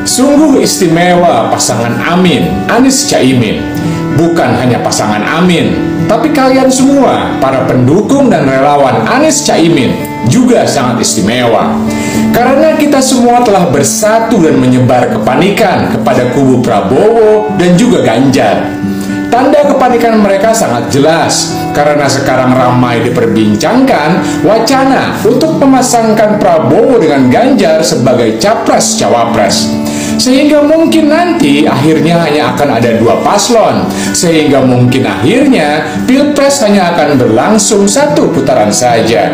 Sungguh istimewa pasangan Amin, Anies Caimin. Bukan hanya pasangan Amin, tapi kalian semua, para pendukung dan relawan Anies Caimin, juga sangat istimewa. Karena kita semua telah bersatu dan menyebar kepanikan kepada kubu Prabowo dan juga Ganjar. Tanda kepanikan mereka sangat jelas, karena sekarang ramai diperbincangkan wacana untuk memasangkan Prabowo dengan Ganjar sebagai capres-cawapres. Sehingga mungkin nanti akhirnya hanya akan ada dua paslon, sehingga mungkin akhirnya Pilpres hanya akan berlangsung satu putaran saja.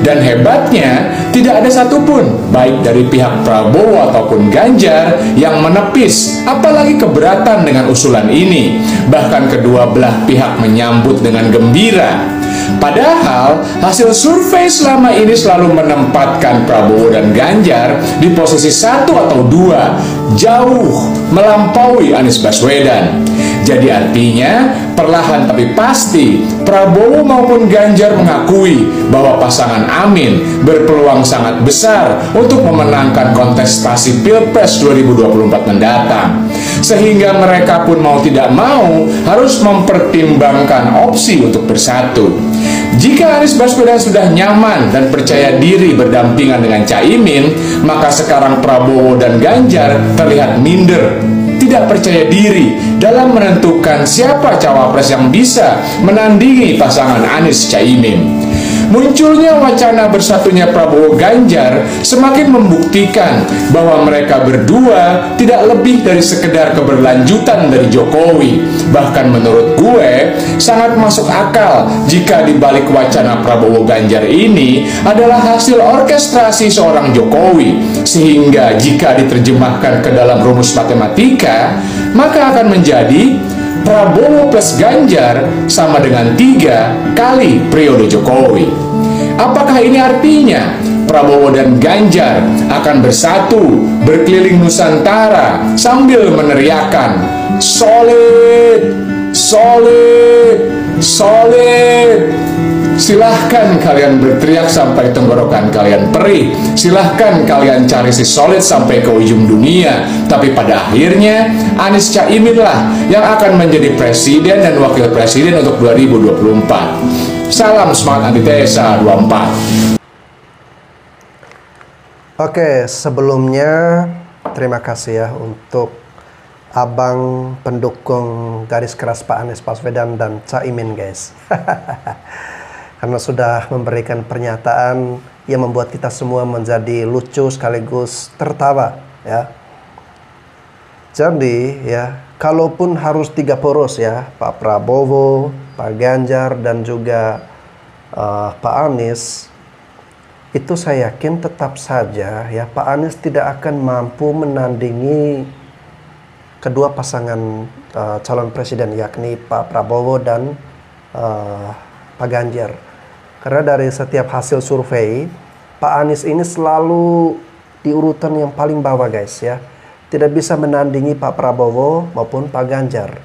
Dan hebatnya, tidak ada satupun, baik dari pihak Prabowo ataupun Ganjar, yang menepis, apalagi keberatan dengan usulan ini. Bahkan kedua belah pihak menyambut dengan gembira. Padahal hasil survei selama ini selalu menempatkan Prabowo dan Ganjar di posisi 1 atau 2, jauh melampaui Anies Baswedan. Jadi artinya perlahan tapi pasti Prabowo maupun Ganjar mengakui bahwa pasangan Amin berpeluang sangat besar untuk memenangkan kontestasi Pilpres 2024 mendatang. Sehingga mereka pun mau tidak mau harus mempertimbangkan opsi untuk bersatu. Jika Anies Baswedan sudah nyaman dan percaya diri berdampingan dengan Caimin, maka sekarang Prabowo dan Ganjar terlihat minder, tidak percaya diri dalam menentukan siapa cawapres yang bisa menandingi pasangan Anies Caimin. Munculnya wacana bersatunya Prabowo Ganjar semakin membuktikan bahwa mereka berdua tidak lebih dari sekedar keberlanjutan dari Jokowi. Bahkan menurut gue sangat masuk akal jika dibalik wacana Prabowo Ganjar ini adalah hasil orkestrasi seorang Jokowi, sehingga jika diterjemahkan ke dalam rumus matematika maka akan menjadi Prabowo plus Ganjar sama dengan 3 kali periode Jokowi. Apakah ini artinya Prabowo dan Ganjar akan bersatu berkeliling Nusantara sambil meneriakan solid, solid, solid? Silahkan kalian berteriak sampai tenggorokan kalian perih. Silahkan kalian cari si solid sampai ke ujung dunia. Tapi pada akhirnya Anies Caimin lah yang akan menjadi presiden dan wakil presiden untuk 2024. Salam semangat antitesa 24. Oke, sebelumnya terima kasih ya untuk abang pendukung garis keras Pak Anies Baswedan dan Caimin, guys. Karena sudah memberikan pernyataan yang membuat kita semua menjadi lucu sekaligus tertawa ya. Jadi ya, kalaupun harus 3 poros ya, Pak Prabowo, Pak Ganjar dan juga Pak Anies, itu saya yakin tetap saja ya Pak Anies tidak akan mampu menandingi kedua pasangan calon presiden, yakni Pak Prabowo dan Pak Ganjar. Karena dari setiap hasil survei, Pak Anies ini selalu di urutan yang paling bawah, guys ya. Tidak bisa menandingi Pak Prabowo maupun Pak Ganjar.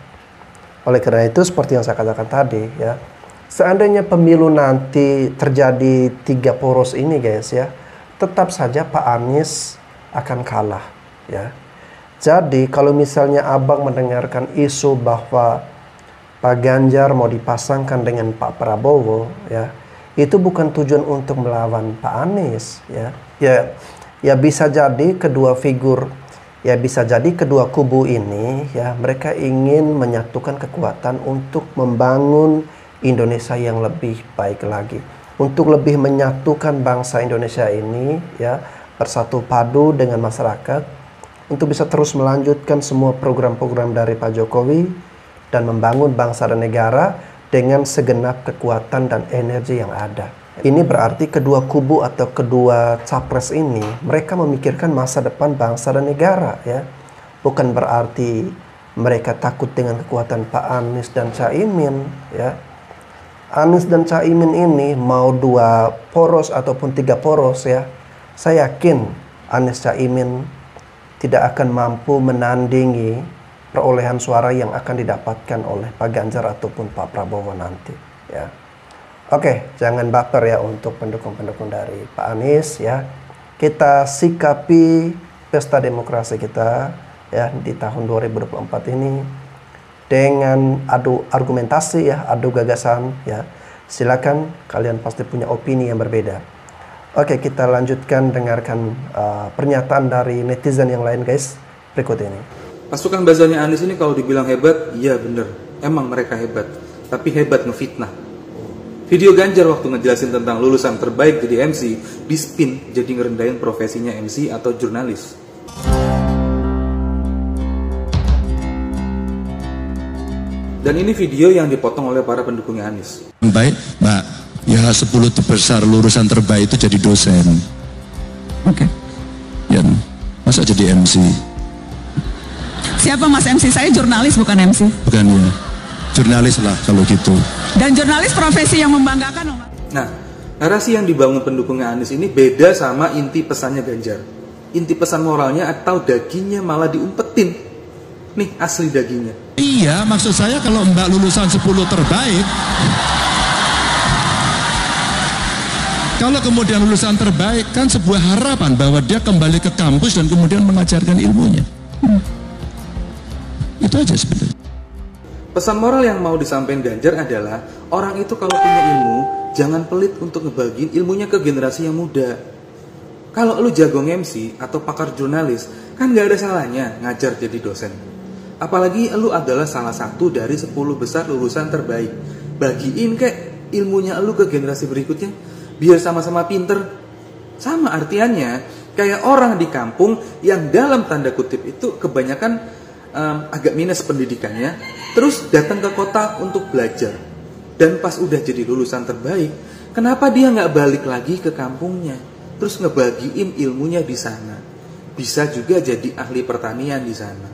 Oleh karena itu, seperti yang saya katakan tadi ya, seandainya pemilu nanti terjadi 3 poros ini, guys ya, tetap saja Pak Anies akan kalah ya. Jadi kalau misalnya abang mendengarkan isu bahwa Pak Ganjar mau dipasangkan dengan Pak Prabowo ya, itu bukan tujuan untuk melawan Pak Anies ya. Ya bisa jadi kedua figur, ya bisa jadi kedua kubu ini ya, mereka ingin menyatukan kekuatan untuk membangun Indonesia yang lebih baik lagi, untuk lebih menyatukan bangsa Indonesia ini ya, bersatu padu dengan masyarakat, untuk bisa terus melanjutkan semua program-program dari Pak Jokowi dan membangun bangsa dan negara dengan segenap kekuatan dan energi yang ada. Ini berarti kedua kubu atau kedua capres ini mereka memikirkan masa depan bangsa dan negara ya. Bukan berarti mereka takut dengan kekuatan Pak Anies dan Caimin ya. Anies dan Caimin ini mau 2 poros ataupun 3 poros ya, saya yakin Anies Caimin tidak akan mampu menandingi perolehan suara yang akan didapatkan oleh Pak Ganjar ataupun Pak Prabowo nanti ya. Oke, jangan baper ya untuk pendukung-pendukung dari Pak Anies ya. Kita sikapi pesta demokrasi kita ya di tahun 2024 ini dengan adu argumentasi ya, adu gagasan ya. Silakan, kalian pasti punya opini yang berbeda. Oke, kita lanjutkan dengarkan pernyataan dari netizen yang lain guys. Berikut ini. Pasukan bazarnya Anies ini kalau dibilang hebat, iya bener, emang mereka hebat. Tapi hebat ngefitnah. Video Ganjar waktu ngejelasin tentang lulusan terbaik jadi MC, di spin jadi ngerendahin profesinya MC atau jurnalis. Dan ini video yang dipotong oleh para pendukungnya Anies. Baik, Mbak, ya 10 besar lulusan terbaik itu jadi dosen. Oke. Ya, masa jadi MC? Siapa Mas MC? Saya jurnalis bukan MC. Bukan ya, jurnalis lah kalau gitu. Dan jurnalis profesi yang membanggakan, Mas. Nah, narasi yang dibangun pendukungnya Anies ini beda sama inti pesannya Ganjar. Inti pesan moralnya atau dagingnya malah diumpetin. Nih asli dagingnya. Iya, maksud saya kalau Mbak lulusan 10 terbaik, kalau kemudian lulusan terbaik kan sebuah harapan bahwa dia kembali ke kampus dan kemudian mengajarkan ilmunya. Itu aja sebenarnya. Pesan moral yang mau disampaikan Ganjar adalah orang itu kalau punya ilmu jangan pelit untuk ngebagiin ilmunya ke generasi yang muda. Kalau lu jago MC atau pakar jurnalis kan gak ada salahnya ngajar jadi dosen. Apalagi lu adalah salah satu dari 10 besar lulusan terbaik. Bagiin kek ilmunya lu ke generasi berikutnya biar sama-sama pinter. Sama artiannya kayak orang di kampung yang dalam tanda kutip itu kebanyakan agak minus pendidikannya, terus datang ke kota untuk belajar. Dan pas udah jadi lulusan terbaik, kenapa dia nggak balik lagi ke kampungnya, terus ngebagiin ilmunya di sana? Bisa juga jadi ahli pertanian di sana.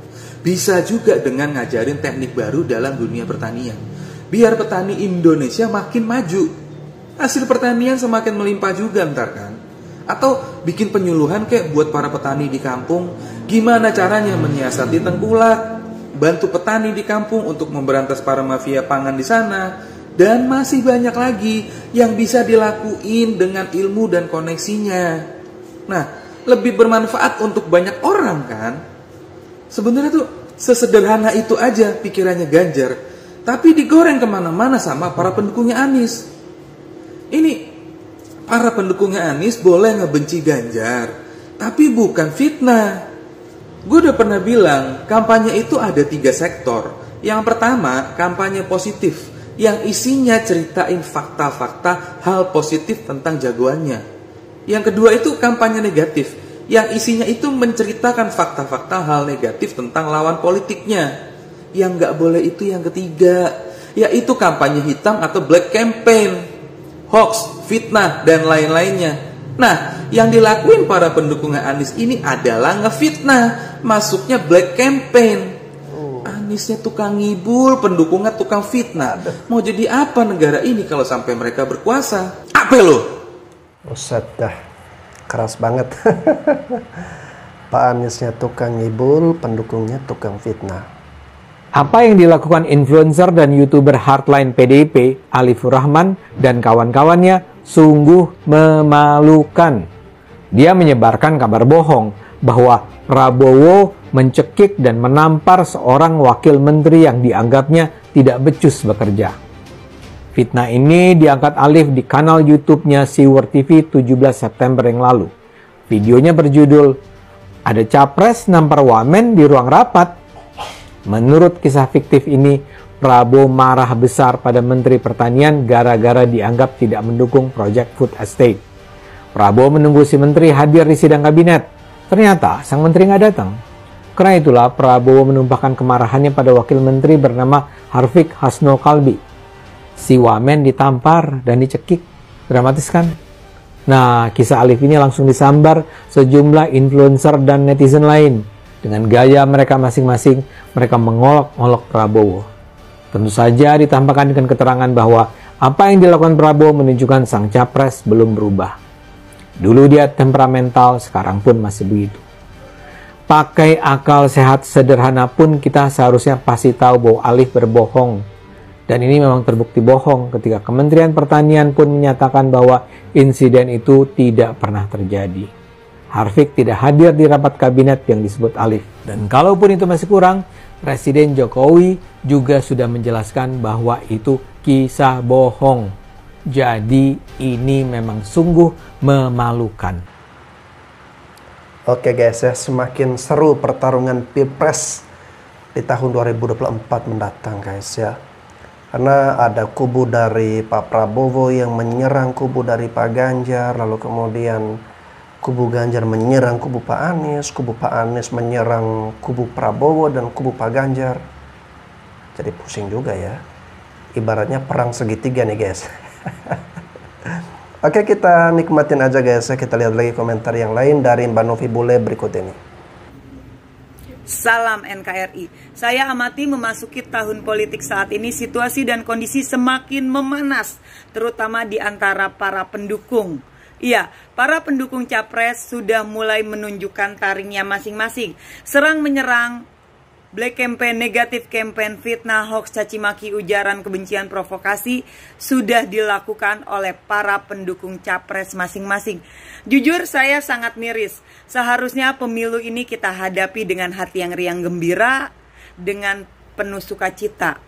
Bisa juga dengan ngajarin teknik baru dalam dunia pertanian. Biar petani Indonesia makin maju. Hasil pertanian semakin melimpah juga ntar kan. Atau bikin penyuluhan kayak buat para petani di kampung. Gimana caranya menyiasati tengkulak. Bantu petani di kampung untuk memberantas para mafia pangan di sana. Dan masih banyak lagi yang bisa dilakuin dengan ilmu dan koneksinya. Nah, lebih bermanfaat untuk banyak orang kan. Sebenarnya tuh sesederhana itu aja pikirannya Ganjar, tapi digoreng kemana-mana sama para pendukungnya Anies. Ini para pendukungnya Anies boleh ngebenci Ganjar, tapi bukan fitnah. Gue udah pernah bilang, kampanye itu ada 3 sektor. Yang pertama, kampanye positif, yang isinya ceritain fakta-fakta hal positif tentang jagoannya. Yang kedua itu kampanye negatif, yang isinya itu menceritakan fakta-fakta hal negatif tentang lawan politiknya. Yang nggak boleh itu yang ketiga, yaitu kampanye hitam atau black campaign, hoax, fitnah, dan lain-lainnya. Nah, yang dilakuin para pendukungnya Anies ini adalah ngefitnah, masuknya black campaign. Aniesnya tukang ngibul, pendukungnya tukang fitnah. Mau jadi apa negara ini kalau sampai mereka berkuasa? Apa lo? Buset dah. Keras banget. Pak Aniesnya tukang ngibul, pendukungnya tukang fitnah. Apa yang dilakukan influencer dan YouTuber hardline PDIP, Alifur Rahman dan kawan-kawannya sungguh memalukan. Dia menyebarkan kabar bohong bahwa Prabowo mencekik dan menampar seorang wakil menteri yang dianggapnya tidak becus bekerja. Fitnah ini diangkat Alif di kanal YouTube-nya Siwar TV 17 September yang lalu. Videonya berjudul, "Ada capres nampar wamen di ruang rapat." Menurut kisah fiktif ini, Prabowo marah besar pada Menteri Pertanian gara-gara dianggap tidak mendukung proyek food estate. Prabowo menunggu si menteri hadir di sidang kabinet. Ternyata sang menteri nggak datang. Karena itulah Prabowo menumpahkan kemarahannya pada wakil menteri bernama Harfiq Hasno Kalbi. Si wamen ditampar dan dicekik. Dramatis kan? Nah, kisah Alif ini langsung disambar sejumlah influencer dan netizen lain. Dengan gaya mereka masing-masing, mereka mengolok-olok Prabowo. Tentu saja ditambahkan dengan keterangan bahwa apa yang dilakukan Prabowo menunjukkan sang capres belum berubah. Dulu dia temperamental, sekarang pun masih begitu. Pakai akal sehat sederhana pun kita seharusnya pasti tahu bahwa Alif berbohong. Dan ini memang terbukti bohong ketika Kementerian Pertanian pun menyatakan bahwa insiden itu tidak pernah terjadi. Harfiq tidak hadir di rapat kabinet yang disebut Alif. Dan kalaupun itu masih kurang, Presiden Jokowi juga sudah menjelaskan bahwa itu kisah bohong. Jadi ini memang sungguh memalukan. Oke guys ya, semakin seru pertarungan Pilpres di tahun 2024 mendatang guys ya. Karena ada kubu dari Pak Prabowo yang menyerang kubu dari Pak Ganjar, lalu kemudian kubu Ganjar menyerang kubu Pak Anies menyerang kubu Prabowo dan kubu Pak Ganjar. Jadi pusing juga ya. Ibaratnya perang segitiga nih guys. Oke, kita nikmatin aja guys. Kita lihat lagi komentar yang lain dari Mbak Novi Bule berikut ini. Salam NKRI. Saya amati memasuki tahun politik saat ini situasi dan kondisi semakin memanas, terutama di antara para pendukung. Iya, para pendukung capres sudah mulai menunjukkan taringnya masing-masing. Serang menyerang, black campaign, negatif campaign, fitnah, hoax, caci maki, ujaran kebencian, provokasi sudah dilakukan oleh para pendukung capres masing-masing. Jujur saya sangat miris. Seharusnya pemilu ini kita hadapi dengan hati yang riang gembira, dengan penuh sukacita.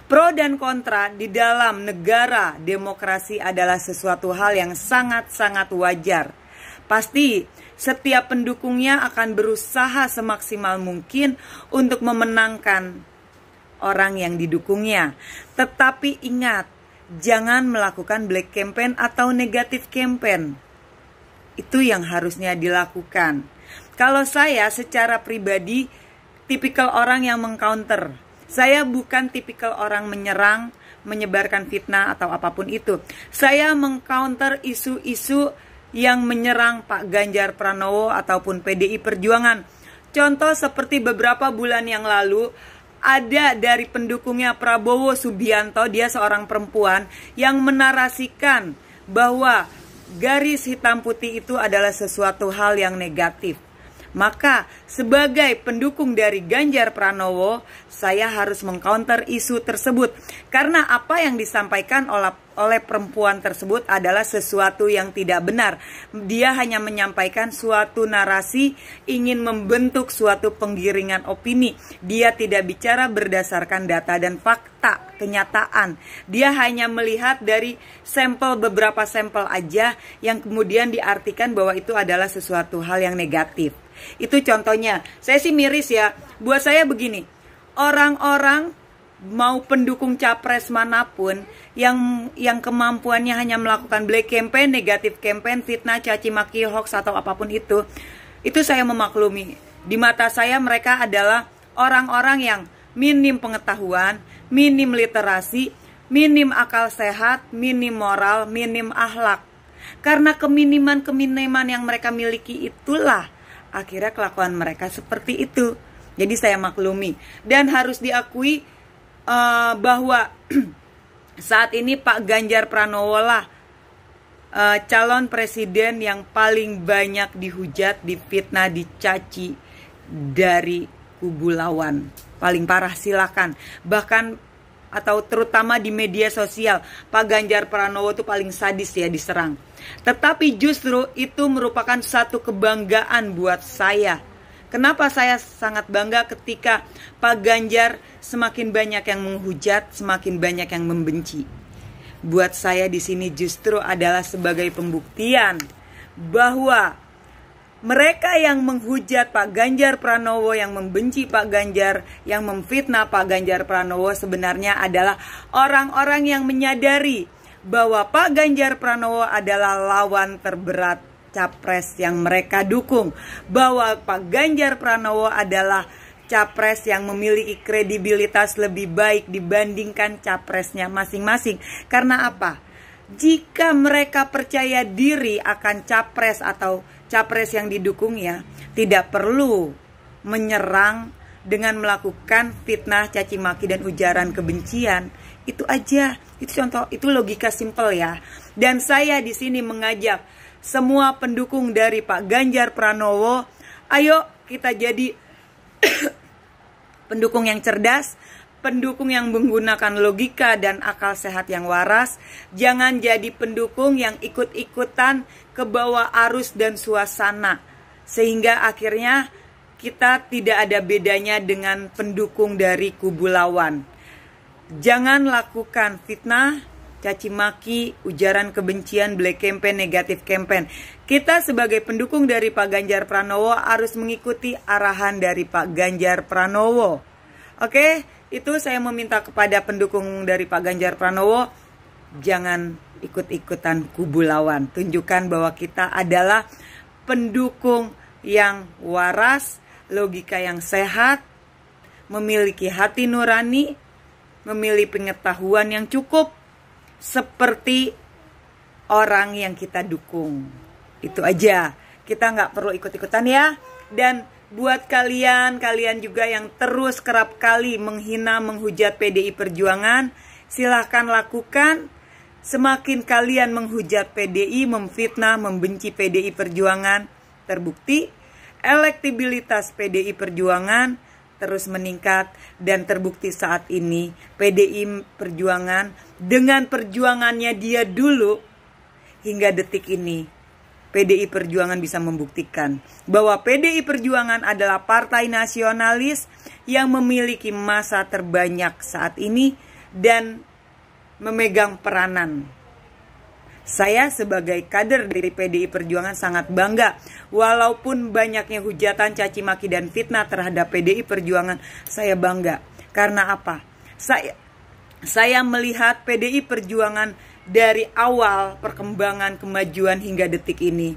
Pro dan kontra di dalam negara demokrasi adalah sesuatu hal yang sangat-sangat wajar. Pasti setiap pendukungnya akan berusaha semaksimal mungkin untuk memenangkan orang yang didukungnya. Tetapi ingat, jangan melakukan black campaign atau negatif campaign. Itu yang harusnya dilakukan. Kalau saya secara pribadi tipikal orang yang mengcounter. Saya bukan tipikal orang menyerang, menyebarkan fitnah atau apapun itu. Saya mengcounter isu-isu yang menyerang Pak Ganjar Pranowo ataupun PDI Perjuangan. Contoh seperti beberapa bulan yang lalu, ada dari pendukungnya Prabowo Subianto, dia seorang perempuan yang menarasikan bahwa garis hitam putih itu adalah sesuatu hal yang negatif. Maka sebagai pendukung dari Ganjar Pranowo, saya harus mengcounter isu tersebut. Karena apa yang disampaikan oleh perempuan tersebut adalah sesuatu yang tidak benar. Dia hanya menyampaikan suatu narasi, ingin membentuk suatu penggiringan opini. Dia tidak bicara berdasarkan data dan fakta, kenyataan. Dia hanya melihat dari beberapa sampel aja yang kemudian diartikan bahwa itu adalah sesuatu hal yang negatif. Itu contohnya. Saya sih miris ya. Buat saya begini, orang-orang mau pendukung capres manapun yang kemampuannya hanya melakukan black campaign, negatif campaign, fitnah, caci maki, hoax atau apapun itu saya memaklumi. Di mata saya mereka adalah orang-orang yang minim pengetahuan, minim literasi, minim akal sehat, minim moral, minim akhlak. Karena keminiman yang mereka miliki itulah akhirnya kelakuan mereka seperti itu. Jadi saya maklumi. Dan harus diakui bahwa saat ini Pak Ganjar Pranowo lah calon presiden yang paling banyak dihujat, difitnah, dicaci dari kubu lawan. Paling parah silakan. Bahkan atau terutama di media sosial, Pak Ganjar Pranowo itu paling sadis ya diserang. Tetapi justru itu merupakan satu kebanggaan buat saya. Kenapa saya sangat bangga ketika Pak Ganjar semakin banyak yang menghujat, semakin banyak yang membenci. Buat saya di sini justru adalah sebagai pembuktian bahwa mereka yang menghujat Pak Ganjar Pranowo, yang membenci Pak Ganjar, yang memfitnah Pak Ganjar Pranowo sebenarnya adalah orang-orang yang menyadari bahwa Pak Ganjar Pranowo adalah lawan terberat capres yang mereka dukung. Bahwa Pak Ganjar Pranowo adalah capres yang memiliki kredibilitas lebih baik dibandingkan capresnya masing-masing. Karena apa? Jika mereka percaya diri akan capres atau capres yang didukungnya, tidak perlu menyerang dengan melakukan fitnah, caci maki dan ujaran kebencian. Itu aja, itu contoh, itu logika simpel ya. Dan saya di sini mengajak semua pendukung dari Pak Ganjar Pranowo, ayo kita jadi pendukung yang cerdas, pendukung yang menggunakan logika dan akal sehat yang waras. Jangan jadi pendukung yang ikut-ikutan ke bawah arus dan suasana. Sehingga akhirnya kita tidak ada bedanya dengan pendukung dari kubu lawan. Jangan lakukan fitnah, caci maki, ujaran kebencian, black campaign, negatif campaign. Kita sebagai pendukung dari Pak Ganjar Pranowo harus mengikuti arahan dari Pak Ganjar Pranowo. Oke, itu saya meminta kepada pendukung dari Pak Ganjar Pranowo, jangan ikut-ikutan kubu lawan. Tunjukkan bahwa kita adalah pendukung yang waras, logika yang sehat, memiliki hati nurani, memiliki pengetahuan yang cukup, seperti orang yang kita dukung. Itu aja, kita nggak perlu ikut-ikutan ya. Dan buat kalian juga yang terus kerap kali menghina, menghujat PDI Perjuangan, silahkan lakukan. Semakin kalian menghujat PDI, memfitnah, membenci PDI Perjuangan, terbukti elektabilitas PDI Perjuangan terus meningkat, dan terbukti saat ini PDI Perjuangan dengan perjuangannya dia dulu hingga detik ini, PDI Perjuangan bisa membuktikan bahwa PDI Perjuangan adalah partai nasionalis yang memiliki massa terbanyak saat ini dan memegang peranan. Saya sebagai kader dari PDI Perjuangan sangat bangga. Walaupun banyaknya hujatan, caci maki dan fitnah terhadap PDI Perjuangan, saya bangga. Karena apa? Saya melihat PDI Perjuangan dari awal perkembangan kemajuan hingga detik ini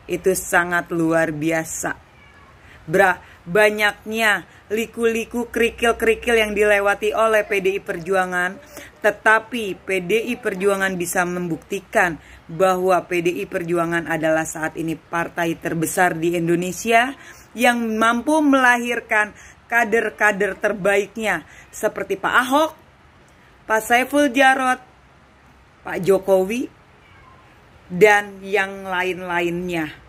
itu sangat luar biasa. Banyaknya liku-liku, kerikil-kerikil yang dilewati oleh PDI Perjuangan, tetapi PDI Perjuangan bisa membuktikan bahwa PDI Perjuangan adalah saat ini partai terbesar di Indonesia yang mampu melahirkan kader-kader terbaiknya seperti Pak Ahok, Pak Saiful Jarot, Pak Jokowi, dan yang lain-lainnya.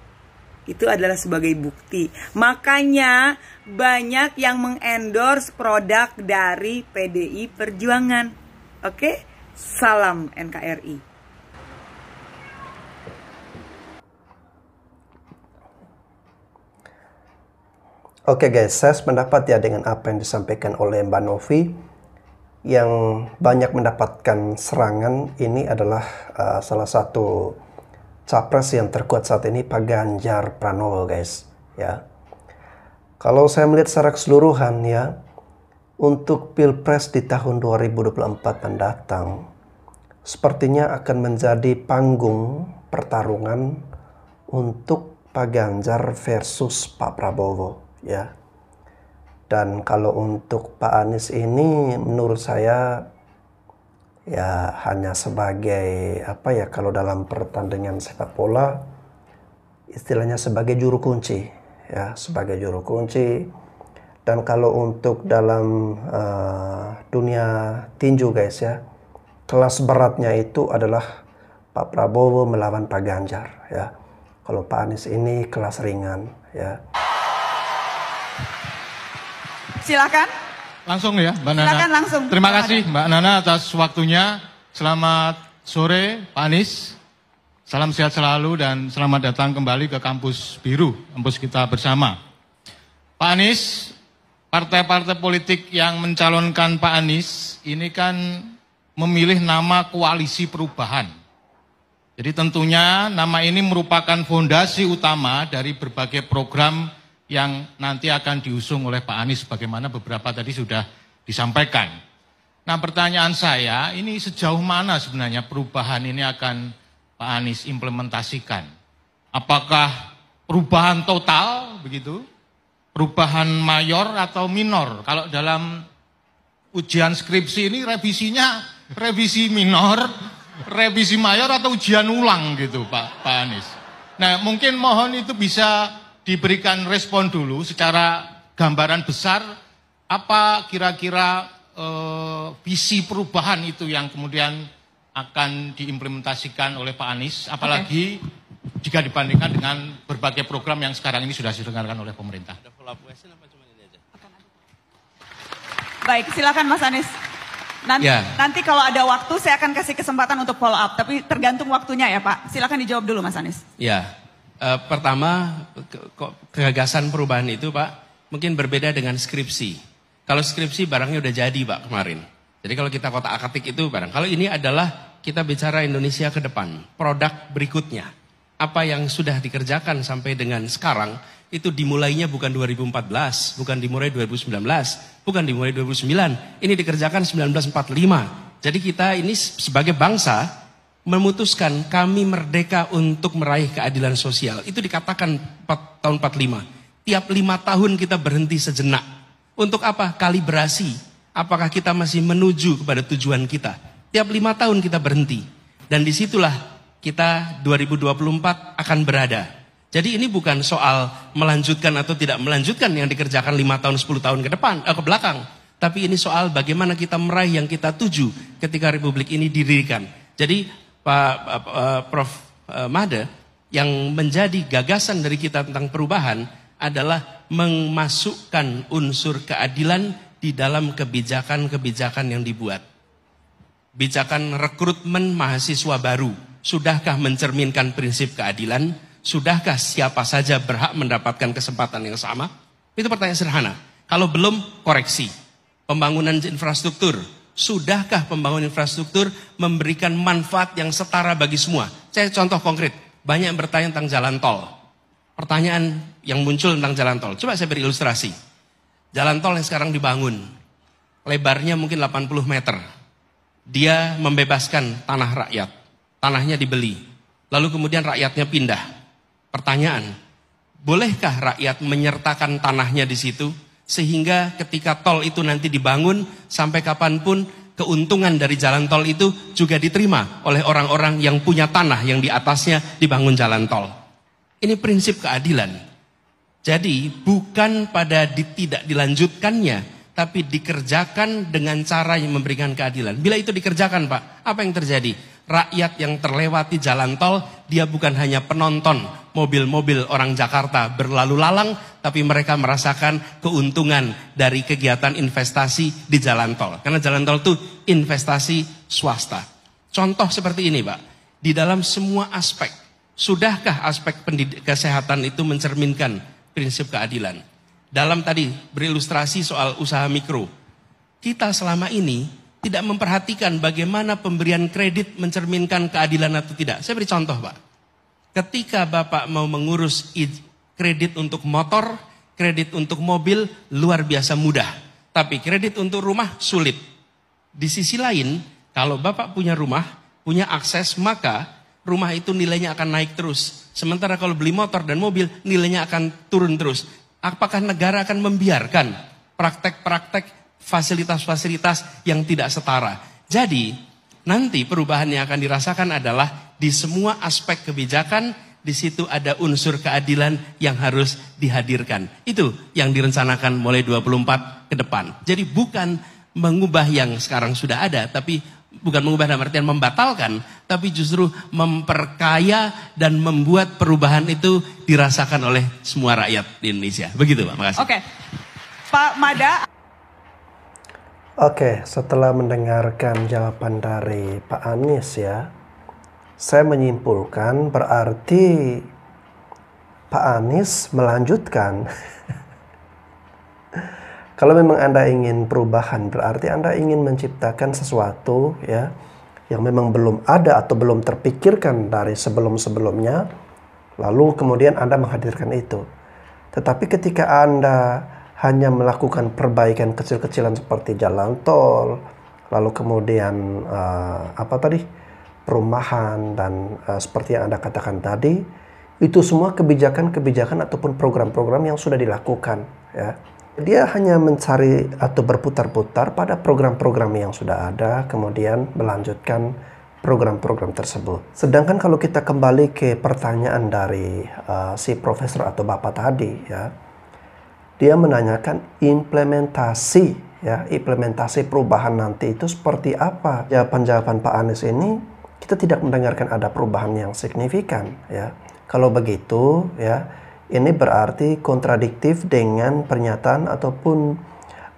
Itu adalah sebagai bukti. Makanya banyak yang mengendorse produk dari PDI Perjuangan. Oke? Salam NKRI. Oke guys, saya sependapat ya dengan apa yang disampaikan oleh Mbak Novi. Yang banyak mendapatkan serangan ini adalah salah satu capres yang terkuat saat ini, Pak Ganjar Pranowo guys ya. Kalau saya melihat secara keseluruhan ya, untuk Pilpres di tahun 2024 mendatang sepertinya akan menjadi panggung pertarungan untuk Pak Ganjar versus Pak Prabowo ya. Dan kalau untuk Pak Anies ini menurut saya ya hanya sebagai apa ya, kalau dalam pertandingan sepak bola istilahnya sebagai juru kunci ya, sebagai juru kunci. Dan kalau untuk dalam dunia tinju guys ya, kelas beratnya itu adalah Pak Prabowo melawan Pak Ganjar ya. Kalau Pak Anies ini kelas ringan ya. Silakan. Langsung ya Mbak Nana. Silakan langsung. Terima kasih Mbak Nana atas waktunya. Selamat sore Pak Anies. Salam sehat selalu dan selamat datang kembali ke kampus biru, kampus kita bersama. Pak Anies, partai-partai politik yang mencalonkan Pak Anies ini kan memilih nama Koalisi Perubahan. Jadi tentunya nama ini merupakan fondasi utama dari berbagai program yang nanti akan diusung oleh Pak Anies, bagaimana beberapa tadi sudah disampaikan. Nah pertanyaan saya, ini sejauh mana sebenarnya perubahan ini akan Pak Anies implementasikan? Apakah perubahan total begitu? Perubahan mayor atau minor? Kalau dalam ujian skripsi ini revisinya revisi minor, revisi mayor atau ujian ulang gitu Pak Anies. Nah mungkin mohon itu bisa diberikan respon dulu secara gambaran besar, apa kira-kira visi perubahan itu yang kemudian akan diimplementasikan oleh Pak Anies, apalagi jika dibandingkan dengan berbagai program yang sekarang ini sudah diselenggarakan oleh pemerintah. Baik, silakan Mas Anies. Nanti kalau ada waktu saya akan kasih kesempatan untuk follow up, tapi tergantung waktunya ya Pak. Silakan dijawab dulu Mas Anies. Ya. Pertama, gagasan perubahan itu Pak, mungkin berbeda dengan skripsi. Kalau skripsi barangnya udah jadi Pak kemarin. Jadi kalau kita kotak-atik itu barang. Kalau ini adalah kita bicara Indonesia ke depan, produk berikutnya. Apa yang sudah dikerjakan sampai dengan sekarang, itu dimulainya bukan 2014, bukan dimulai 2019, bukan dimulai 2009. Ini dikerjakan 1945. Jadi kita ini sebagai bangsa memutuskan kami merdeka untuk meraih keadilan sosial. Itu dikatakan tahun 45. Tiap 5 tahun kita berhenti sejenak. Untuk apa? Kalibrasi. Apakah kita masih menuju kepada tujuan kita? Tiap 5 tahun kita berhenti. Dan disitulah kita 2024 akan berada. Jadi ini bukan soal melanjutkan atau tidak melanjutkan yang dikerjakan 5 tahun, 10 tahun ke depan, ke belakang. Tapi ini soal bagaimana kita meraih yang kita tuju ketika Republik ini didirikan. Jadi Prof. Made, yang menjadi gagasan dari kita tentang perubahan adalah memasukkan unsur keadilan di dalam kebijakan-kebijakan yang dibuat. Kebijakan rekrutmen mahasiswa baru, sudahkah mencerminkan prinsip keadilan? Sudahkah siapa saja berhak mendapatkan kesempatan yang sama? Itu pertanyaan sederhana. Kalau belum, koreksi. Pembangunan infrastruktur, sudahkah pembangunan infrastruktur memberikan manfaat yang setara bagi semua? Saya contoh konkret, banyak yang bertanya tentang jalan tol. Pertanyaan yang muncul tentang jalan tol, coba saya beri ilustrasi. Jalan tol yang sekarang dibangun, lebarnya mungkin 80 meter. Dia membebaskan tanah rakyat, tanahnya dibeli. Lalu kemudian rakyatnya pindah. Pertanyaan, bolehkah rakyat menyertakan tanahnya di situ? Sehingga ketika tol itu nanti dibangun, sampai kapanpun keuntungan dari jalan tol itu juga diterima oleh orang-orang yang punya tanah yang di atasnya dibangun jalan tol. Ini prinsip keadilan. Jadi bukan pada tidak dilanjutkannya, tapi dikerjakan dengan cara yang memberikan keadilan. Bila itu dikerjakan Pak, apa yang terjadi? Rakyat yang terlewati jalan tol, dia bukan hanya penonton mobil-mobil orang Jakarta berlalu lalang, tapi mereka merasakan keuntungan dari kegiatan investasi di jalan tol. Karena jalan tol itu investasi swasta. Contoh seperti ini Pak, di dalam semua aspek, sudahkah aspek kesehatan itu mencerminkan prinsip keadilan? Dalam tadi berilustrasi soal usaha mikro, kita selama ini tidak memperhatikan bagaimana pemberian kredit mencerminkan keadilan atau tidak. Saya beri contoh Pak. Ketika Bapak mau mengurus kredit untuk motor, kredit untuk mobil, luar biasa mudah. Tapi kredit untuk rumah sulit. Di sisi lain, kalau Bapak punya rumah, punya akses, maka rumah itu nilainya akan naik terus. Sementara kalau beli motor dan mobil, nilainya akan turun terus. Apakah negara akan membiarkan praktek-praktek fasilitas-fasilitas yang tidak setara? Jadi nanti perubahan yang akan dirasakan adalah di semua aspek kebijakan, di situ ada unsur keadilan yang harus dihadirkan. Itu yang direncanakan mulai 24 ke depan. Jadi bukan mengubah yang sekarang sudah ada, tapi bukan mengubah dalam artian membatalkan, tapi justru memperkaya dan membuat perubahan itu dirasakan oleh semua rakyat di Indonesia. Begitu Pak, makasih. Oke, Pak Mada. Oke, setelah mendengarkan jawaban dari Pak Anies ya, saya menyimpulkan berarti Pak Anies melanjutkan. Kalau memang Anda ingin perubahan, berarti Anda ingin menciptakan sesuatu ya yang memang belum ada atau belum terpikirkan dari sebelum-sebelumnya, lalu kemudian Anda menghadirkan itu. Tetapi ketika Anda hanya melakukan perbaikan kecil-kecilan seperti jalan tol, lalu kemudian perumahan dan seperti yang Anda katakan tadi, itu semua kebijakan-kebijakan ataupun program-program yang sudah dilakukan ya. Dia hanya mencari atau berputar-putar pada program-program yang sudah ada, kemudian melanjutkan program-program tersebut. Sedangkan kalau kita kembali ke pertanyaan dari si profesor atau bapak tadi ya, dia menanyakan implementasi perubahan nanti itu seperti apa. Jawaban-jawaban Pak Anies ini kita tidak mendengarkan ada perubahan yang signifikan ya. Kalau begitu ya, ini berarti kontradiktif dengan pernyataan ataupun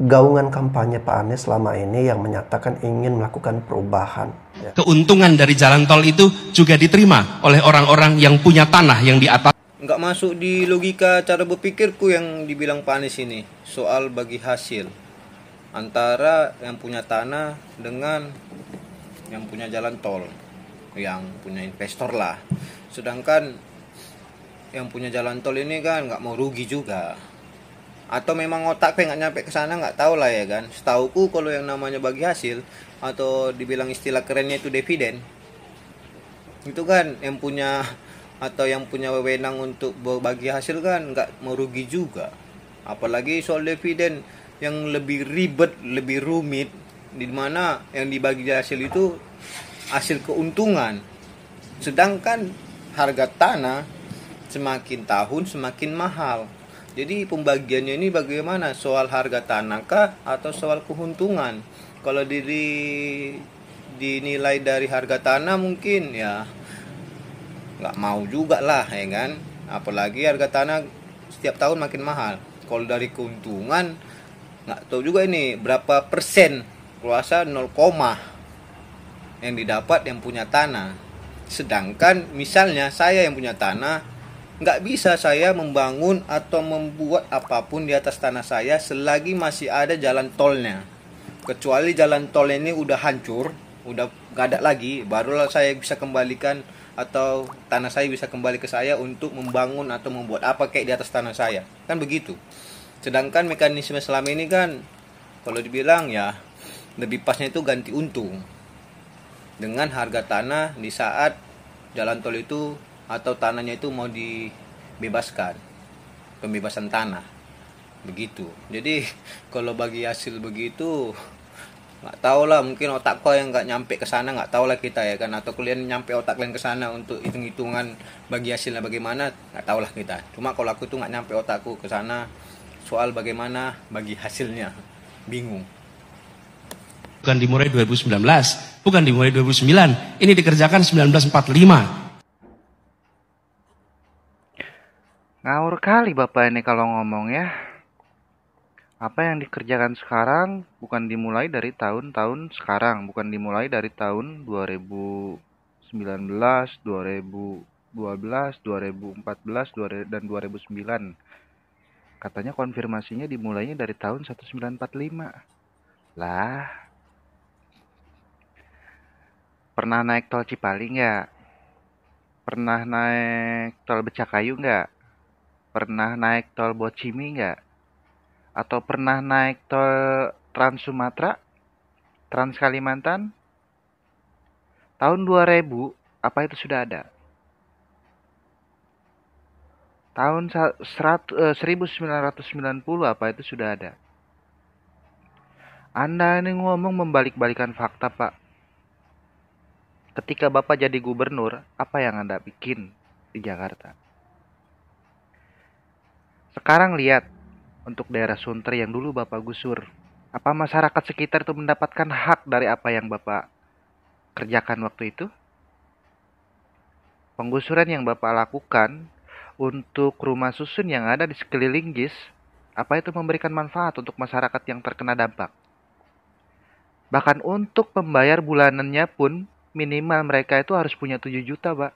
gaungan kampanye Pak Anies selama ini yang menyatakan ingin melakukan perubahan. Ya. Keuntungan dari jalan tol itu juga diterima oleh orang-orang yang punya tanah yang di atas. nggak masuk di logika cara berpikirku yang dibilang Pak Anies ini soal bagi hasil antara yang punya tanah dengan yang punya jalan tol, yang punya investor lah. Sedangkan yang punya jalan tol ini kan nggak mau rugi juga, atau memang otaknya nggak nyampe ke sana, nggak tahu lah ya kan. Setauku kalau yang namanya bagi hasil atau dibilang istilah kerennya itu dividen, itu kan yang punya atau yang punya wewenang untuk berbagi hasil kan nggak mau rugi juga. Apalagi soal dividen yang lebih ribet, lebih rumit, di mana yang dibagi hasil itu hasil keuntungan. Sedangkan harga tanah semakin tahun semakin mahal. Jadi pembagiannya ini bagaimana? Soal harga tanah kah atau soal keuntungan? Kalau dinilai dari harga tanah mungkin ya nggak mau juga lah ya kan. Apalagi harga tanah setiap tahun makin mahal. Kalau dari keuntungan nggak tahu juga ini berapa persen, kuasa 0, yang didapat yang punya tanah. Sedangkan misalnya saya yang punya tanah, nggak bisa saya membangun atau membuat apapun di atas tanah saya selagi masih ada jalan tolnya. Kecuali jalan tol ini udah hancur, udah nggak ada lagi, barulah saya bisa kembalikan atau tanah saya bisa kembali ke saya untuk membangun atau membuat apa kayak di atas tanah saya. Kan begitu. Sedangkan mekanisme selama ini kan kalau dibilang ya lebih pasnya itu ganti untung dengan harga tanah di saat jalan tol itu atau tanahnya itu mau dibebaskan, pembebasan tanah begitu. Jadi kalau bagi hasil begitu nggak tahu lah, mungkin otak kau yang nggak nyampe ke sana, nggak tahu lah kita ya kan, atau kalian nyampe otak kalian ke sana untuk hitung-hitungan bagi hasilnya bagaimana, nggak tahu lah kita. Cuma kalau aku tuh nggak nyampe otakku ke sana soal bagaimana bagi hasilnya, bingung. Bukan dimulai 2019, bukan dimulai 2009, ini dikerjakan 1945. Ngawur kali Bapak ini kalau ngomong ya. Apa yang dikerjakan sekarang bukan dimulai dari tahun-tahun sekarang, bukan dimulai dari tahun 2019, 2012, 2014, dan 2009. Katanya konfirmasinya dimulainya dari tahun 1945. Lah, pernah naik tol Cipali nggak? Pernah naik tol Becakayu nggak? Pernah naik tol Bocimi nggak? Atau pernah naik tol Trans Sumatera? Trans Kalimantan? Tahun 2000, apa itu sudah ada? Tahun 1990 apa itu sudah ada. Anda ini ngomong membalik-balikan fakta, Pak. Ketika Bapak jadi gubernur, apa yang Anda bikin di Jakarta? Sekarang lihat untuk daerah Sunter yang dulu Bapak gusur. Apa masyarakat sekitar itu mendapatkan hak dari apa yang Bapak kerjakan waktu itu? Penggusuran yang Bapak lakukan untuk rumah susun yang ada di sekeliling JIS, apa itu memberikan manfaat untuk masyarakat yang terkena dampak? Bahkan untuk membayar bulanannya pun minimal mereka itu harus punya 7 juta, Pak.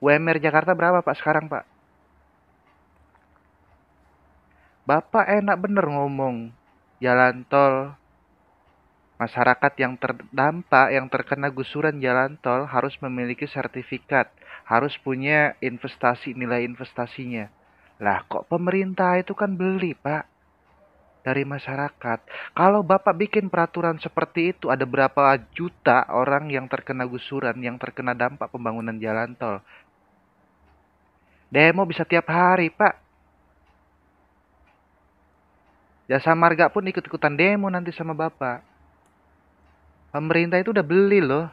UMR Jakarta berapa, Pak, sekarang, Pak? Bapak enak bener ngomong jalan tol. Masyarakat yang terdampak, yang terkena gusuran jalan tol harus memiliki sertifikat, harus punya investasi, nilai investasinya. Lah kok pemerintah itu kan beli, Pak, dari masyarakat. Kalau Bapak bikin peraturan seperti itu, ada berapa juta orang yang terkena gusuran, yang terkena dampak pembangunan jalan tol. Demo bisa tiap hari, Pak. Jasa Marga pun ikut-ikutan demo nanti sama Bapak. Pemerintah itu udah beli loh.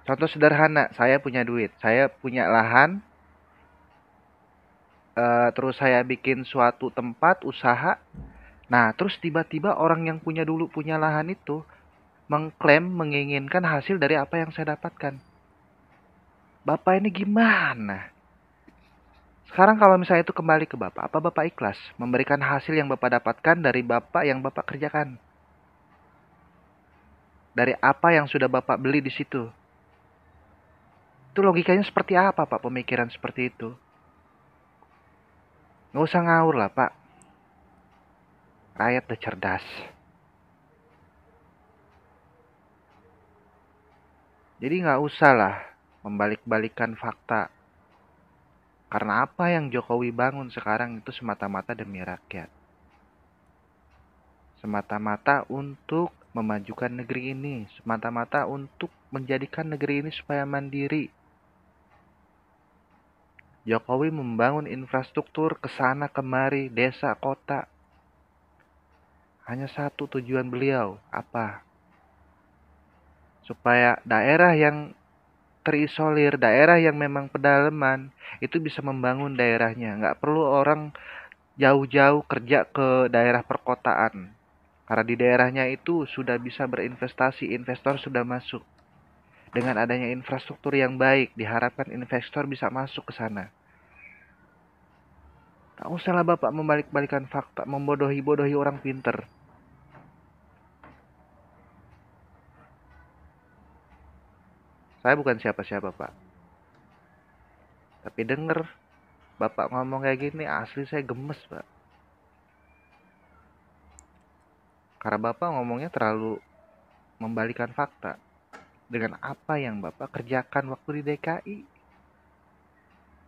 Contoh sederhana, saya punya duit, saya punya lahan, terus saya bikin suatu tempat usaha. Nah, terus tiba-tiba orang yang punya lahan itu mengklaim, menginginkan hasil dari apa yang saya dapatkan. Bapak ini gimana? Sekarang kalau misalnya itu kembali ke Bapak, apa Bapak ikhlas memberikan hasil yang Bapak dapatkan dari Bapak yang Bapak kerjakan? Dari apa yang sudah Bapak beli di situ? Itu logikanya seperti apa Pak pemikiran seperti itu? Nggak usah ngawur lah Pak. Rakyat udah cerdas. Jadi nggak usah lah membalik-balikan fakta. Karena apa yang Jokowi bangun sekarang itu semata-mata demi rakyat. Semata-mata untuk memajukan negeri ini. Semata-mata untuk menjadikan negeri ini supaya mandiri. Jokowi membangun infrastruktur ke sana kemari, desa, kota. Hanya satu tujuan beliau, apa? Supaya daerah yang terisolir, daerah yang memang pedalaman, itu bisa membangun daerahnya. Nggak perlu orang jauh-jauh kerja ke daerah perkotaan. Karena di daerahnya itu sudah bisa berinvestasi, investor sudah masuk. Dengan adanya infrastruktur yang baik, diharapkan investor bisa masuk ke sana. Tak usahlah Bapak membalik-balikan fakta, membodohi-bodohi orang pinter. Saya bukan siapa-siapa Pak. Tapi denger Bapak ngomong kayak gini, asli saya gemes Pak. Karena Bapak ngomongnya terlalu membalikan fakta. Dengan apa yang Bapak kerjakan waktu di DKI.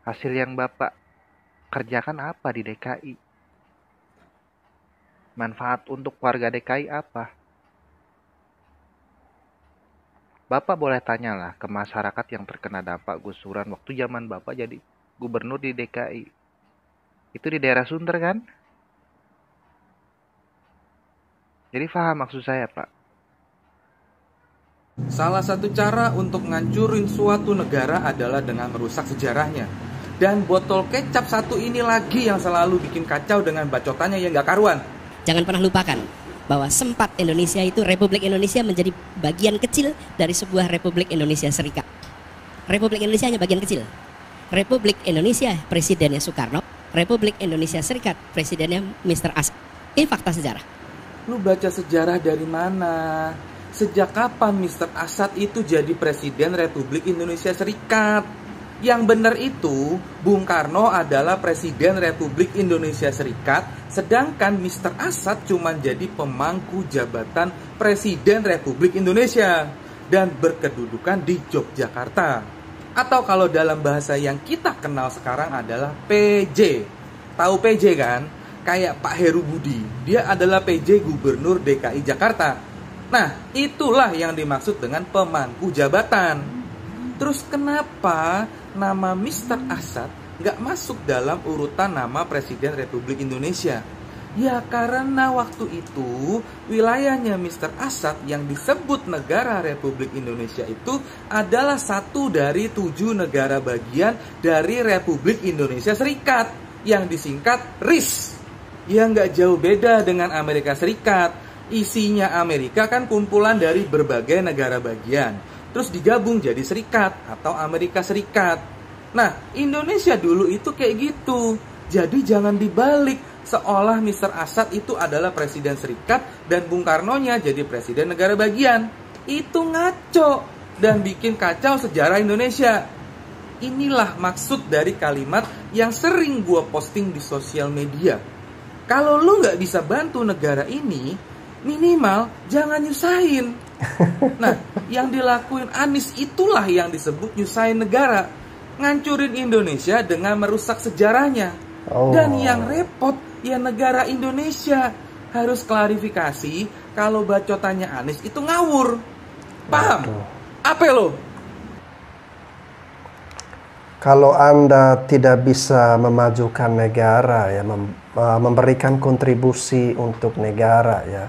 Hasil yang Bapak kerjakan apa di DKI? Manfaat untuk warga DKI apa? Bapak boleh tanyalah ke masyarakat yang terkena dampak gusuran waktu zaman Bapak jadi gubernur di DKI. Itu di daerah Sunter kan? Jadi paham maksud saya Pak. Salah satu cara untuk ngancurin suatu negara adalah dengan merusak sejarahnya. Dan botol kecap satu ini lagi yang selalu bikin kacau dengan bacotannya yang gak karuan. Jangan pernah lupakan bahwa sempat Indonesia itu, Republik Indonesia menjadi bagian kecil dari sebuah Republik Indonesia Serikat. Republik Indonesia hanya bagian kecil. Republik Indonesia presidennya Soekarno, Republik Indonesia Serikat presidennya Mr. Asad. Ini fakta sejarah. Lu baca sejarah dari mana? Sejak kapan Mr. Asad itu jadi presiden Republik Indonesia Serikat? Yang benar itu, Bung Karno adalah presiden Republik Indonesia Serikat, sedangkan Mr. Asad cuma jadi pemangku jabatan presiden Republik Indonesia dan berkedudukan di Yogyakarta. Atau kalau dalam bahasa yang kita kenal sekarang adalah PJ. Tahu PJ kan? Kayak Pak Heru Budi. Dia adalah PJ Gubernur DKI Jakarta. Nah, itulah yang dimaksud dengan pemangku jabatan. Terus kenapa nama Mr. Asad nggak masuk dalam urutan nama Presiden Republik Indonesia? Ya karena waktu itu wilayahnya Mr. Asad yang disebut negara Republik Indonesia itu adalah satu dari 7 negara bagian dari Republik Indonesia Serikat yang disingkat RIS. Ya nggak jauh beda dengan Amerika Serikat. Isinya Amerika kan kumpulan dari berbagai negara bagian. Terus digabung jadi serikat atau Amerika Serikat. Nah, Indonesia dulu itu kayak gitu. Jadi jangan dibalik seolah Mr. Asad itu adalah presiden serikat dan Bung Karnonya jadi presiden negara bagian. Itu ngaco dan bikin kacau sejarah Indonesia. Inilah maksud dari kalimat yang sering gua posting di sosial media. Kalau lu nggak bisa bantu negara ini, minimal jangan nyusahin. Nah, yang dilakuin Anies itulah yang disebut nyusahin negara. Ngancurin Indonesia dengan merusak sejarahnya. Dan yang repot ya negara Indonesia. Harus klarifikasi kalau bacotannya Anies itu ngawur. Paham? Apa lo? Kalau Anda tidak bisa memajukan negara ya, memberikan kontribusi untuk negara ya,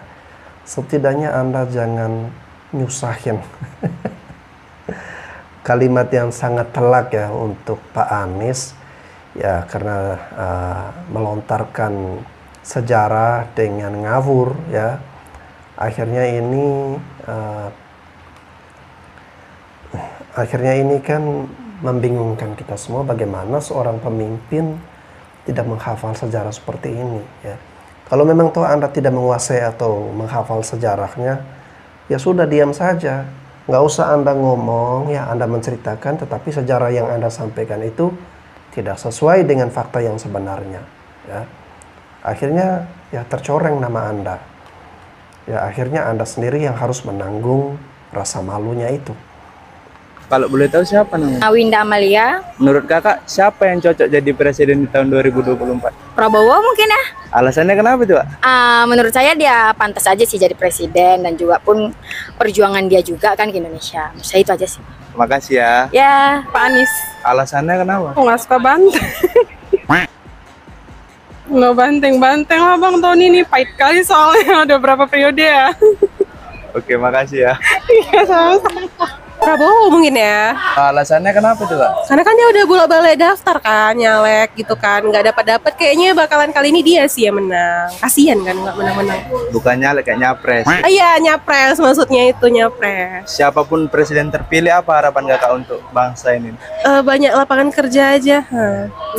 setidaknya Anda jangan nyusahin. Kalimat yang sangat telak ya untuk Pak Anies ya, karena melontarkan sejarah dengan ngawur ya. Akhirnya ini kan membingungkan kita semua, bagaimana seorang pemimpin tidak menghafal sejarah seperti ini ya. Kalau memang toh Anda tidak menguasai atau menghafal sejarahnya, ya sudah diam saja. Nggak usah Anda ngomong, ya Anda menceritakan, tetapi sejarah yang Anda sampaikan itu tidak sesuai dengan fakta yang sebenarnya. Ya. Akhirnya ya tercoreng nama Anda. Ya akhirnya Anda sendiri yang harus menanggung rasa malunya itu. Kalau boleh tahu siapa namanya? Awinda Amalia. Menurut kakak, siapa yang cocok jadi presiden di tahun 2024? Prabowo mungkin ya. Alasannya kenapa tuh, Pak? Menurut saya dia pantas aja sih jadi presiden, dan juga pun perjuangan dia juga kan ke Indonesia. Menurut saya itu aja sih. Makasih ya. Ya, Pak Anies. Alasannya kenapa? Aku nggak suka banteng. Nggak banteng-banteng lah Bang Tony, ini pahit kali soalnya udah berapa periode ya. Oke, makasih ya. Iya, sama-sama. Prabowo mungkin ya. Alasannya kenapa tuh, Kak? Karena kan dia udah bolak-balik daftar kan, nyalek gitu kan, nggak dapat kayaknya bakalan kali ini dia sih yang menang. Kasian kan nggak menang-menang. Bukan nyalek, kayak nyapres. Iya, nyapres, maksudnya itu nyapres. Siapapun presiden terpilih, apa harapan kakak untuk bangsa ini? Banyak lapangan kerja aja.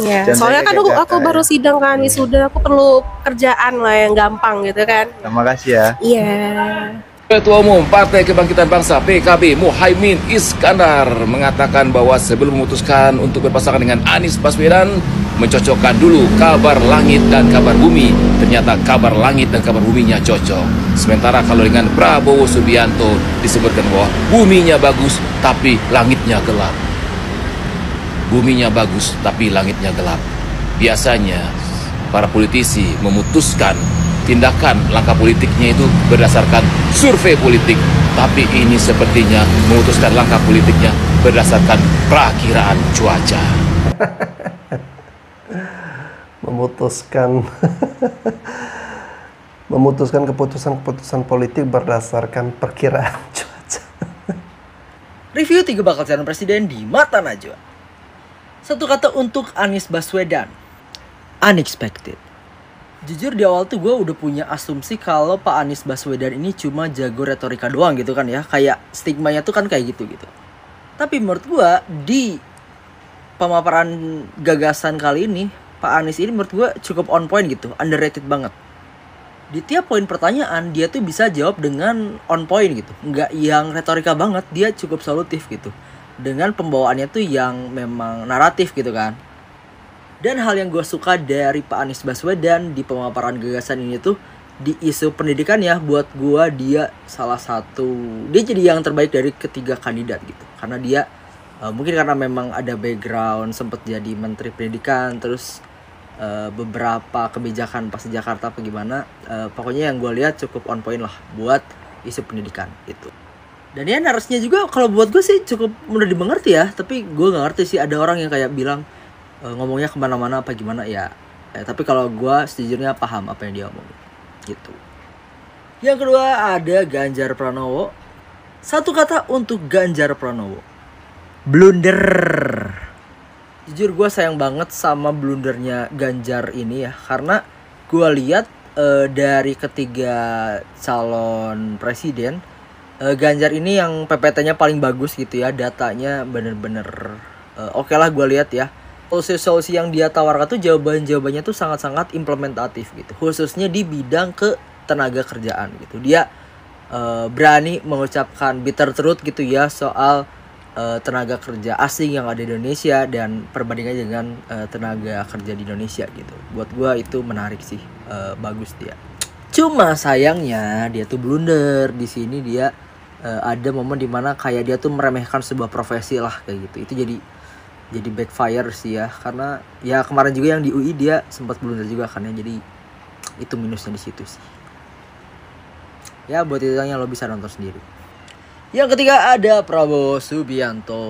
Ya. Soalnya kan aku baru sidang kan, wisuda, aku perlu kerjaan lah yang gampang gitu kan. Terima kasih ya. Iya. Ketua Umum Partai Kebangkitan Bangsa PKB Muhaimin Iskandar mengatakan bahwa sebelum memutuskan untuk berpasangan dengan Anies Baswedan, mencocokkan dulu kabar langit dan kabar bumi. Ternyata kabar langit dan kabar buminya cocok. Sementara kalau dengan Prabowo Subianto disebutkan bahwa buminya bagus tapi langitnya gelap. Buminya bagus tapi langitnya gelap. Biasanya para politisi memutuskan tindakan langkah politiknya itu berdasarkan survei politik, tapi ini sepertinya memutuskan langkah politiknya berdasarkan perakiraan cuaca. memutuskan keputusan politik berdasarkan perkiraan cuaca. Review 3 bakal calon presiden di mata Najwa. Satu kata untuk Anies Baswedan, unexpected. Jujur di awal tuh gue udah punya asumsi kalau Pak Anies Baswedan ini cuma jago retorika doang gitu kan ya. Kayak stigmanya tuh kan kayak gitu. Tapi menurut gue di pemaparan gagasan kali ini, Pak Anies ini menurut gue cukup on point gitu. Underrated banget. Di tiap poin pertanyaan dia tuh bisa jawab dengan on point gitu. Nggak yang retorika banget, dia cukup solutif gitu. Dengan pembawaannya tuh yang memang naratif gitu kan. Dan hal yang gue suka dari Pak Anies Baswedan di pemaparan gagasan ini tuh di isu pendidikan ya, buat gue dia salah satu, dia jadi yang terbaik dari ketiga kandidat gitu. Karena dia mungkin karena memang ada background sempat jadi menteri pendidikan, terus beberapa kebijakan pas di Jakarta apa gimana, pokoknya yang gue lihat cukup on point lah buat isu pendidikan itu. Dan ya narasinya juga kalau buat gue sih cukup mudah dimengerti ya, tapi gue nggak ngerti sih ada orang yang kayak bilang ngomongnya kemana-mana apa gimana ya. Tapi kalau gue sejujurnya paham apa yang dia omongin gitu. Yang kedua ada Ganjar Pranowo. Satu kata untuk Ganjar Pranowo, blunder. Jujur gue sayang banget sama blundernya Ganjar ini ya, karena gue lihat dari ketiga calon presiden, Ganjar ini yang PPT-nya paling bagus gitu ya, datanya bener-bener oke lah gue lihat ya. Solusi yang dia tawarkan tuh jawabannya tuh sangat-sangat implementatif gitu, khususnya di bidang ketenaga kerjaan gitu. Dia berani mengucapkan bitter truth gitu ya soal tenaga kerja asing yang ada di Indonesia dan perbandingannya dengan tenaga kerja di Indonesia gitu. Buat gua itu menarik sih, bagus dia. Cuma sayangnya dia tuh blunder di sini. Dia ada momen dimana kayak dia tuh meremehkan sebuah profesi lah kayak gitu. Itu jadi backfire sih ya, karena ya kemarin juga yang di UI dia sempat blunder juga kan ya. Jadi itu minusnya di situ sih. Ya buat itu yang lo bisa nonton sendiri. Yang ketiga ada Prabowo Subianto.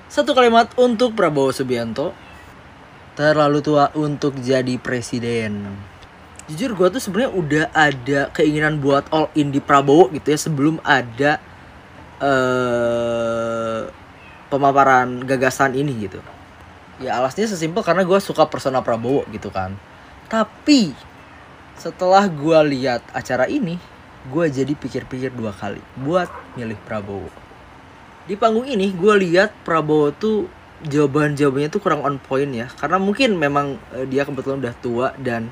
Satu kalimat untuk Prabowo Subianto, terlalu tua untuk jadi presiden. Jujur gue tuh sebenarnya udah ada keinginan buat all in di Prabowo gitu ya sebelum ada pemaparan gagasan ini gitu. Ya alasnya sesimpel karena gue suka persona Prabowo gitu kan. Tapi setelah gue lihat acara ini, gue jadi pikir-pikir 2 kali buat milih Prabowo. Di panggung ini gue lihat Prabowo tuh jawabannya tuh kurang on point ya, karena mungkin memang dia kebetulan udah tua dan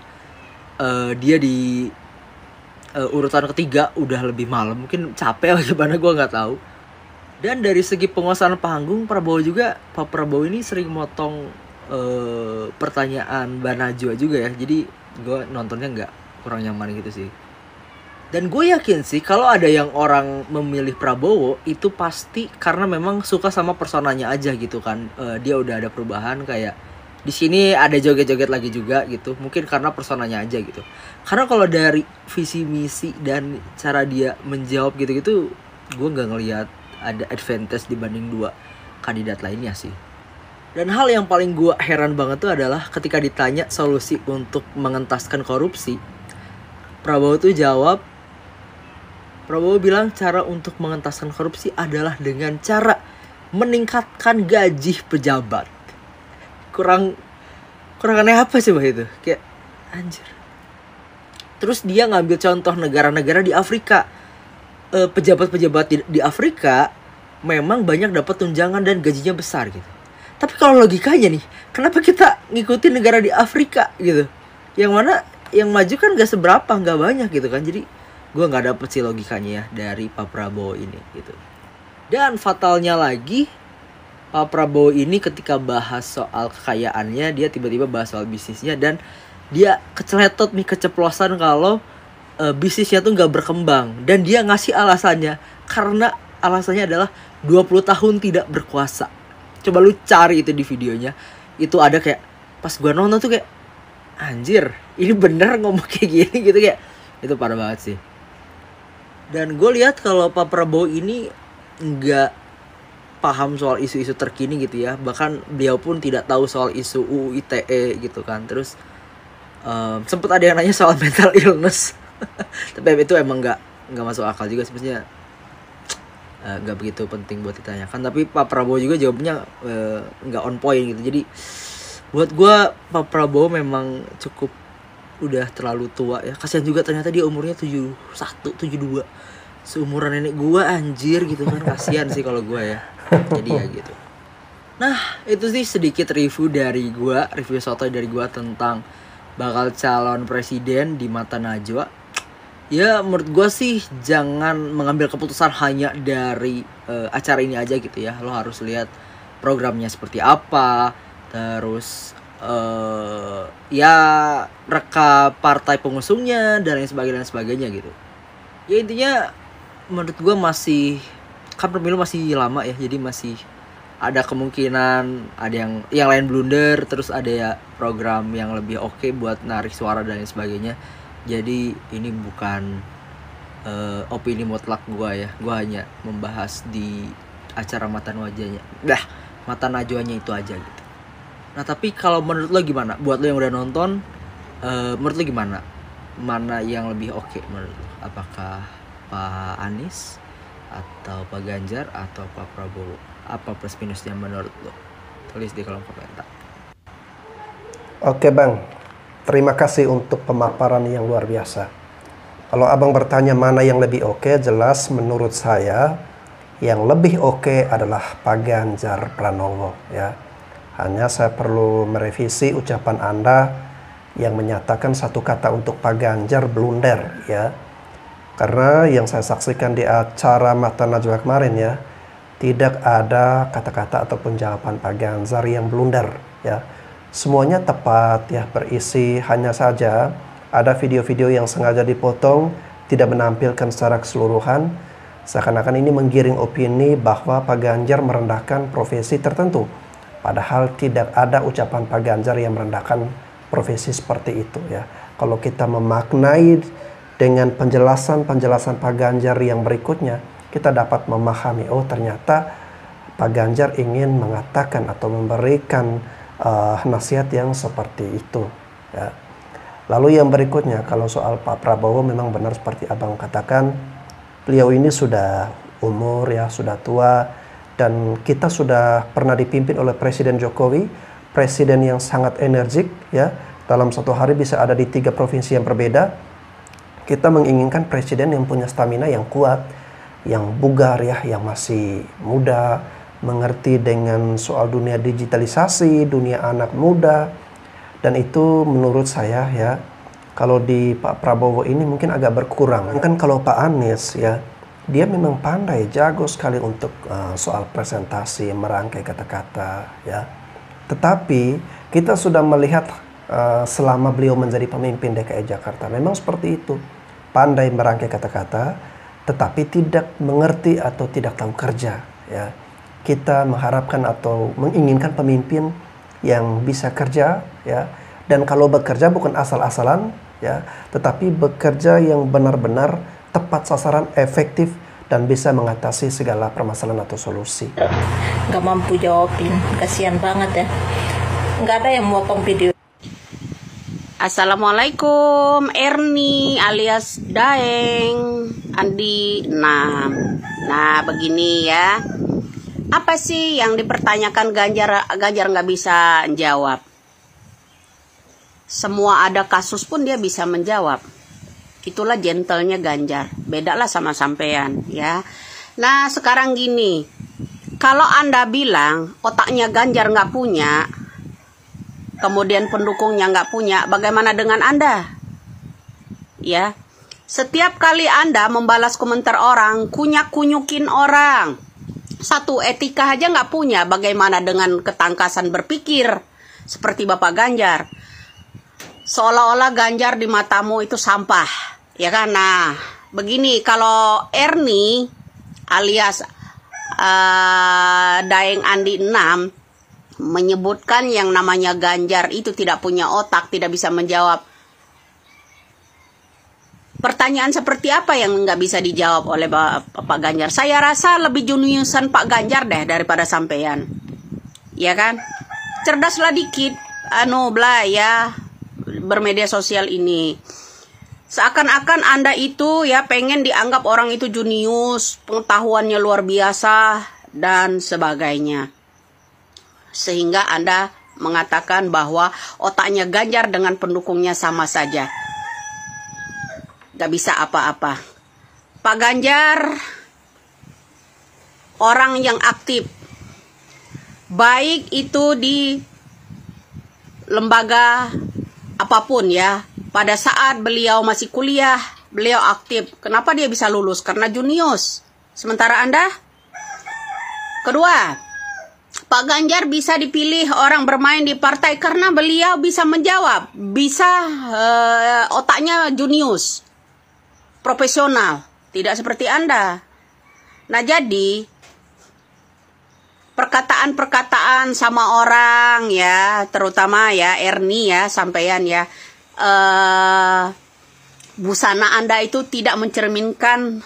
dia di urutan ketiga udah lebih malam, mungkin capek lah gimana gue nggak tahu. Dan dari segi penguasaan panggung, Pak Prabowo ini sering motong pertanyaan Mbak Najwa juga ya. Jadi gue nontonnya kurang nyaman gitu sih. Dan gue yakin sih kalau ada yang orang memilih Prabowo itu pasti karena memang suka sama personanya aja gitu kan. Dia udah ada perubahan, kayak di sini ada joget-joget lagi juga gitu. Mungkin karena personanya aja gitu. Karena kalau dari visi misi dan cara dia menjawab gitu-gitu, gue nggak ngelihat ada advantage dibanding dua kandidat lainnya sih. Dan hal yang paling gue heran banget tuh adalah ketika ditanya solusi untuk mengentaskan korupsi, Prabowo bilang cara untuk mengentaskan korupsi adalah dengan cara meningkatkan gaji pejabat. Kurang aneh apa sih bah itu? Kayak anjir. Terus dia ngambil contoh negara-negara di Afrika. Pejabat-pejabat di Afrika memang banyak dapat tunjangan dan gajinya besar gitu. Tapi kalau logikanya nih, kenapa kita ngikutin negara di Afrika gitu? Yang mana yang maju kan gak seberapa, gak banyak gitu kan. Jadi gue gak dapet sih logikanya ya dari Pak Prabowo ini gitu. Dan fatalnya lagi, Pak Prabowo ini ketika bahas soal kekayaannya, dia tiba-tiba bahas soal bisnisnya. Dan dia keceplosan kalau bisnisnya tuh gak berkembang. Dan dia ngasih alasannya, karena alasannya adalah 20 tahun tidak berkuasa. Coba lu cari itu di videonya. Itu ada kayak, pas gue nonton tuh kayak, anjir, ini bener ngomong kayak gini gitu, kayak itu parah banget sih. Dan gue lihat kalau Pak Prabowo ini nggak paham soal isu-isu terkini gitu ya. Bahkan beliau pun tidak tahu soal isu UU ITE gitu kan. Terus sempet ada yang nanya soal mental illness. Tapi itu emang nggak masuk akal juga sebenarnya. Nggak begitu penting buat ditanyakan. Tapi Pak Prabowo juga jawabnya nggak on point gitu. Jadi buat gue Pak Prabowo memang cukup udah terlalu tua ya. Kasihan juga ternyata dia umurnya 71, 72. Seumuran nenek gue anjir gitu kan. Kasihan sih kalau gue ya. Jadi ya gitu. Nah itu sih sedikit review dari gue. Review sotoy dari gue tentang bakal calon presiden di mata Najwa. Ya menurut gue sih jangan mengambil keputusan hanya dari acara ini aja gitu ya. Lo harus lihat programnya seperti apa. Terus ya reka partai pengusungnya dan lain sebagainya gitu. Ya intinya menurut gue masih, kan pemilu masih lama ya, jadi masih ada kemungkinan ada yang lain blunder, terus ada ya program yang lebih oke buat narik suara dan lain sebagainya. Jadi ini bukan opini mutlak gue ya, gue hanya membahas di acara mata najwanya itu aja gitu. Nah tapi kalau menurut lo gimana? Buat lo yang udah nonton, menurut lo gimana? Mana yang lebih oke menurut lo? Apakah Pak Anies atau Pak Ganjar atau Pak Prabowo? Apa plus minusnya menurut lo? Tulis di kolom komentar. Oke Bang, terima kasih untuk pemaparan yang luar biasa. Kalau Abang bertanya mana yang lebih oke, jelas menurut saya yang lebih oke adalah Pak Ganjar Pranowo ya. Hanya saya perlu merevisi ucapan Anda yang menyatakan satu kata untuk Pak Ganjar blunder ya. Karena yang saya saksikan di acara Mata Najwa kemarin ya, tidak ada kata-kata ataupun jawaban Pak Ganjar yang blunder ya. Semuanya tepat ya, berisi, hanya saja ada video-video yang sengaja dipotong, tidak menampilkan secara keseluruhan. Seakan-akan ini menggiring opini bahwa Pak Ganjar merendahkan profesi tertentu. Padahal tidak ada ucapan Pak Ganjar yang merendahkan profesi seperti itu ya. Kalau kita memaknai dengan penjelasan Pak Ganjar yang berikutnya, kita dapat memahami, oh ternyata Pak Ganjar ingin mengatakan atau memberikan nasihat yang seperti itu ya. Lalu yang berikutnya, kalau soal Pak Prabowo memang benar seperti Abang katakan, beliau ini sudah umur ya, sudah tua. Dan kita sudah pernah dipimpin oleh Presiden Jokowi, presiden yang sangat energik ya. Dalam satu hari bisa ada di 3 provinsi yang berbeda. Kita menginginkan presiden yang punya stamina yang kuat, yang bugar ya, yang masih muda, mengerti dengan soal dunia digitalisasi, dunia anak muda. Dan itu menurut saya ya, kalau di Pak Prabowo ini mungkin agak berkurang. Kan kalau Pak Anies ya, dia memang pandai, jago sekali untuk soal presentasi, merangkai kata-kata, ya. Tetapi kita sudah melihat selama beliau menjadi pemimpin DKI Jakarta, memang seperti itu, pandai merangkai kata-kata, tetapi tidak mengerti atau tidak tahu kerja, ya. Kita mengharapkan atau menginginkan pemimpin yang bisa kerja, ya, dan kalau bekerja bukan asal-asalan, ya, tetapi bekerja yang benar-benar tepat sasaran, efektif, dan bisa mengatasi segala permasalahan atau solusi. Nggak mampu jawabin, kasihan banget ya. Nggak ada yang motong video. Assalamualaikum, Erni alias Daeng Andi 6. Nah, begini ya. Apa sih yang dipertanyakan Ganjar nggak bisa jawab? Semua ada kasus pun dia bisa menjawab. Itulah gentlenya Ganjar. Bedalah sama sampean ya. Nah sekarang gini, kalau Anda bilang otaknya Ganjar nggak punya, kemudian pendukungnya nggak punya, bagaimana dengan Anda? Ya, setiap kali Anda membalas komentar orang, kunyak-kunyukin orang, satu etika aja nggak punya, bagaimana dengan ketangkasan berpikir seperti Bapak Ganjar? Seolah-olah Ganjar di matamu itu sampah, ya kan? Nah, begini, kalau Erni alias Daeng Andi 6 menyebutkan yang namanya Ganjar itu tidak punya otak, tidak bisa menjawab. Pertanyaan seperti apa yang nggak bisa dijawab oleh Pak Ganjar? Saya rasa lebih juniusan Pak Ganjar deh daripada sampean, ya kan? Cerdaslah dikit, ya. Bermedia sosial ini seakan-akan Anda itu ya pengen dianggap orang itu junius, pengetahuannya luar biasa dan sebagainya, sehingga Anda mengatakan bahwa otaknya Ganjar dengan pendukungnya sama saja, gak bisa apa-apa. Pak Ganjar orang yang aktif, baik itu di lembaga apapun ya. Pada saat beliau masih kuliah, beliau aktif. Kenapa dia bisa lulus? Karena junius. Sementara Anda? Kedua, Pak Ganjar bisa dipilih orang bermain di partai karena beliau bisa menjawab. Bisa otaknya junius, profesional. Tidak seperti Anda. Nah jadi perkataan-perkataan sama orang ya, terutama ya Erni ya, sampean ya, busana Anda itu tidak mencerminkan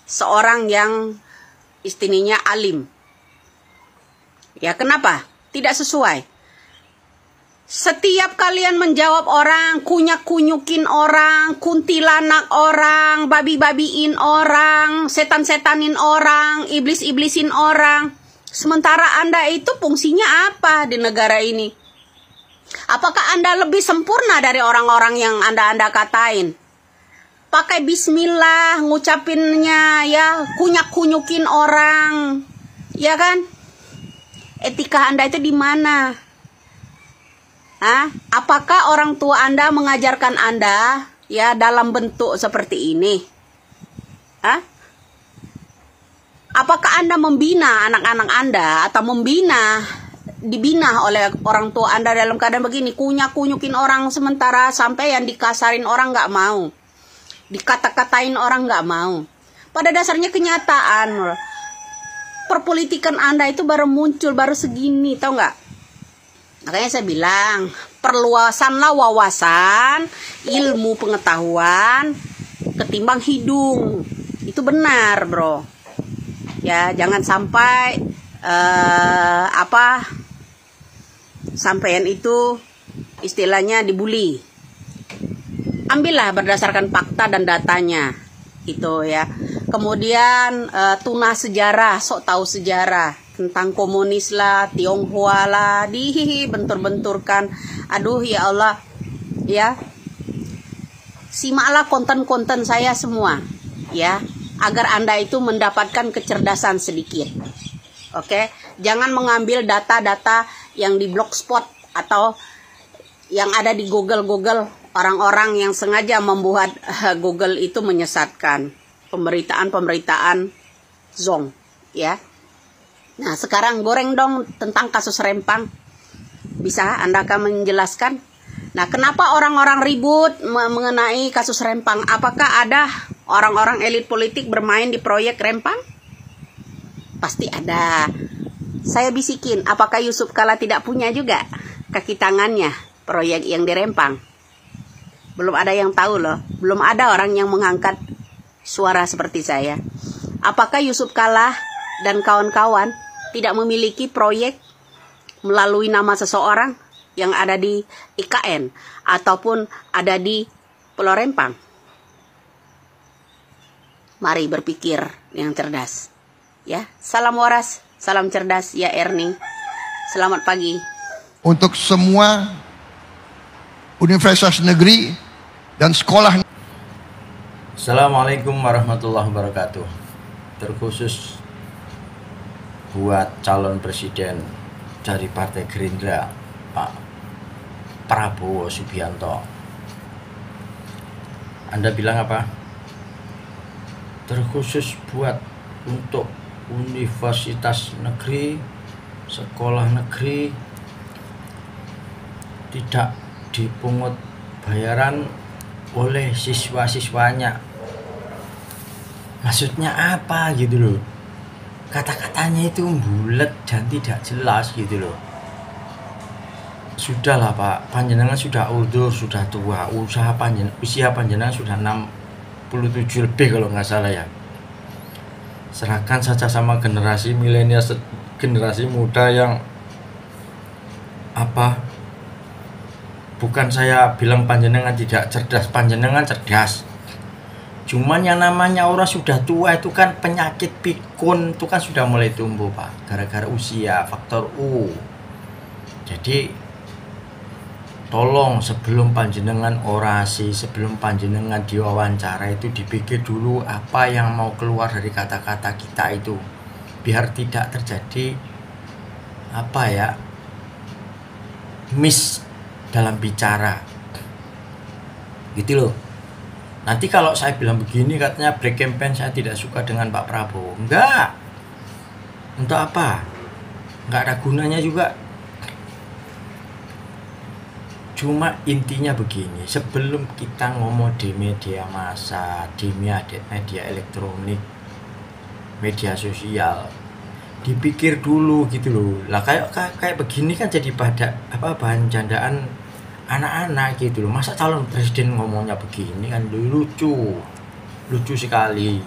seorang yang istilahnya alim. Ya kenapa? Tidak sesuai. Setiap kalian menjawab orang, kunyak-kunyukin orang, kuntilanak orang, babi-babiin orang, setan-setanin orang, iblis-iblisin orang. Sementara Anda itu fungsinya apa di negara ini? Apakah Anda lebih sempurna dari orang-orang yang Anda katain? Pakai bismillah, ngucapinnya ya, kunyak-kunyukin orang. Ya kan? Etika Anda itu di mana? Apakah orang tua Anda mengajarkan Anda ya dalam bentuk seperti ini? Apakah Anda membina anak-anak Anda atau dibina oleh orang tua Anda dalam keadaan begini, kunyak-kunyukin orang, sementara sampai yang dikasarin orang nggak mau, dikata-katain orang nggak mau. Pada dasarnya kenyataan perpolitikan Anda itu baru muncul, baru segini, tau nggak? Makanya saya bilang, perluasanlah wawasan, ilmu pengetahuan, ketimbang hidung. Itu benar, bro. Ya, jangan sampai sampean itu istilahnya dibully. Ambillah berdasarkan fakta dan datanya, itu ya. Kemudian tunah sejarah, sok tahu sejarah. Tentang komunis lah, Tionghoa lah, bentur-benturkan. Aduh ya Allah, ya. Simaklah konten-konten saya semua, ya, agar Anda itu mendapatkan kecerdasan sedikit. Oke, jangan mengambil data-data yang di blogspot atau yang ada di Google orang-orang yang sengaja membuat Google itu menyesatkan. pemberitaan zong, ya. Nah, sekarang goreng dong tentang kasus Rempang. Bisa Anda akan menjelaskan? Nah, kenapa orang-orang ribut mengenai kasus Rempang? Apakah ada orang-orang elit politik bermain di proyek Rempang? Pasti ada. Saya bisikin, apakah Yusuf Kala tidak punya juga kaki tangannya proyek yang di Rempang? Belum ada yang tahu loh. Belum ada orang yang mengangkat suara seperti saya. Apakah Yusuf Kala dan kawan-kawan tidak memiliki proyek melalui nama seseorang yang ada di IKN ataupun ada di Pulau Rempang? Mari berpikir yang cerdas. Ya, salam waras, salam cerdas ya Ernie. Selamat pagi. Untuk semua universitas negeri dan sekolah. Assalamualaikum warahmatullahi wabarakatuh. Terkhusus buat calon presiden dari Partai Gerindra, Pak Prabowo Subianto. Anda bilang apa? Terkhusus buat untuk universitas negeri, sekolah negeri, tidak dipungut bayaran oleh siswa-siswanya. Maksudnya apa gitu loh? Kata-katanya itu bulat dan tidak jelas gitu loh. Sudahlah Pak, panjenengan sudah uldur, sudah tua, usia panjenengan sudah 67 lebih kalau nggak salah ya. Serahkan saja sama generasi milenial, generasi muda yang apa? Bukan saya bilang panjenengan tidak cerdas, panjenengan cerdas. Cuman yang namanya orang sudah tua itu kan penyakit pikun itu kan sudah mulai tumbuh Pak, gara-gara usia, faktor U. Jadi tolong sebelum panjenengan orasi, sebelum panjenengan diwawancara itu dipikir dulu apa yang mau keluar dari kata-kata kita itu, biar tidak terjadi apa ya, miss dalam bicara gitu loh. Nanti kalau saya bilang begini katanya black campaign, saya tidak suka dengan Pak Prabowo. Enggak. Untuk apa? Enggak ada gunanya juga. Cuma intinya begini, sebelum kita ngomong di media massa, di media elektronik, media sosial, dipikir dulu gitu loh. Lah kayak begini kan jadi bahan candaan anak-anak gitu loh. Masa calon presiden ngomongnya begini kan lucu sekali.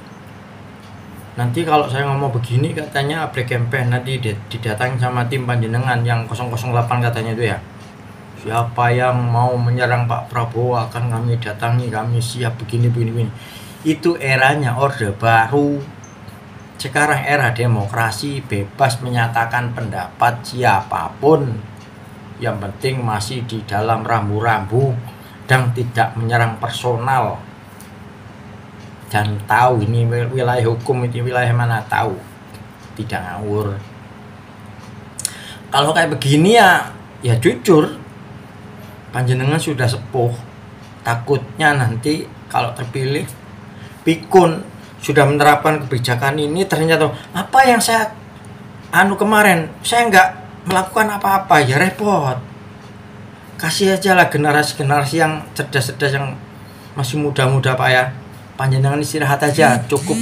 Nanti kalau saya ngomong begini katanya black campaign, nanti didatangi sama tim panjenengan yang 008 katanya itu ya. Siapa yang mau menyerang Pak Prabowo akan kami datangi, kami siap begini. Itu eranya Orde Baru. Sekarang era demokrasi, bebas menyatakan pendapat siapapun. Yang penting masih di dalam rambu-rambu dan tidak menyerang personal. Dan tahu ini wilayah hukum, ini wilayah mana tahu. Tidak ngawur. Kalau kayak begini ya jujur. Panjenengan sudah sepuh. Takutnya nanti kalau terpilih pikun, sudah menerapkan kebijakan ini, ternyata apa yang saya kemarin saya nggak melakukan apa-apa, ya repot. Kasih aja lah generasi-generasi yang cerdas-cerdas, yang masih muda-muda Pak ya. Panjenengan istirahat aja, cukup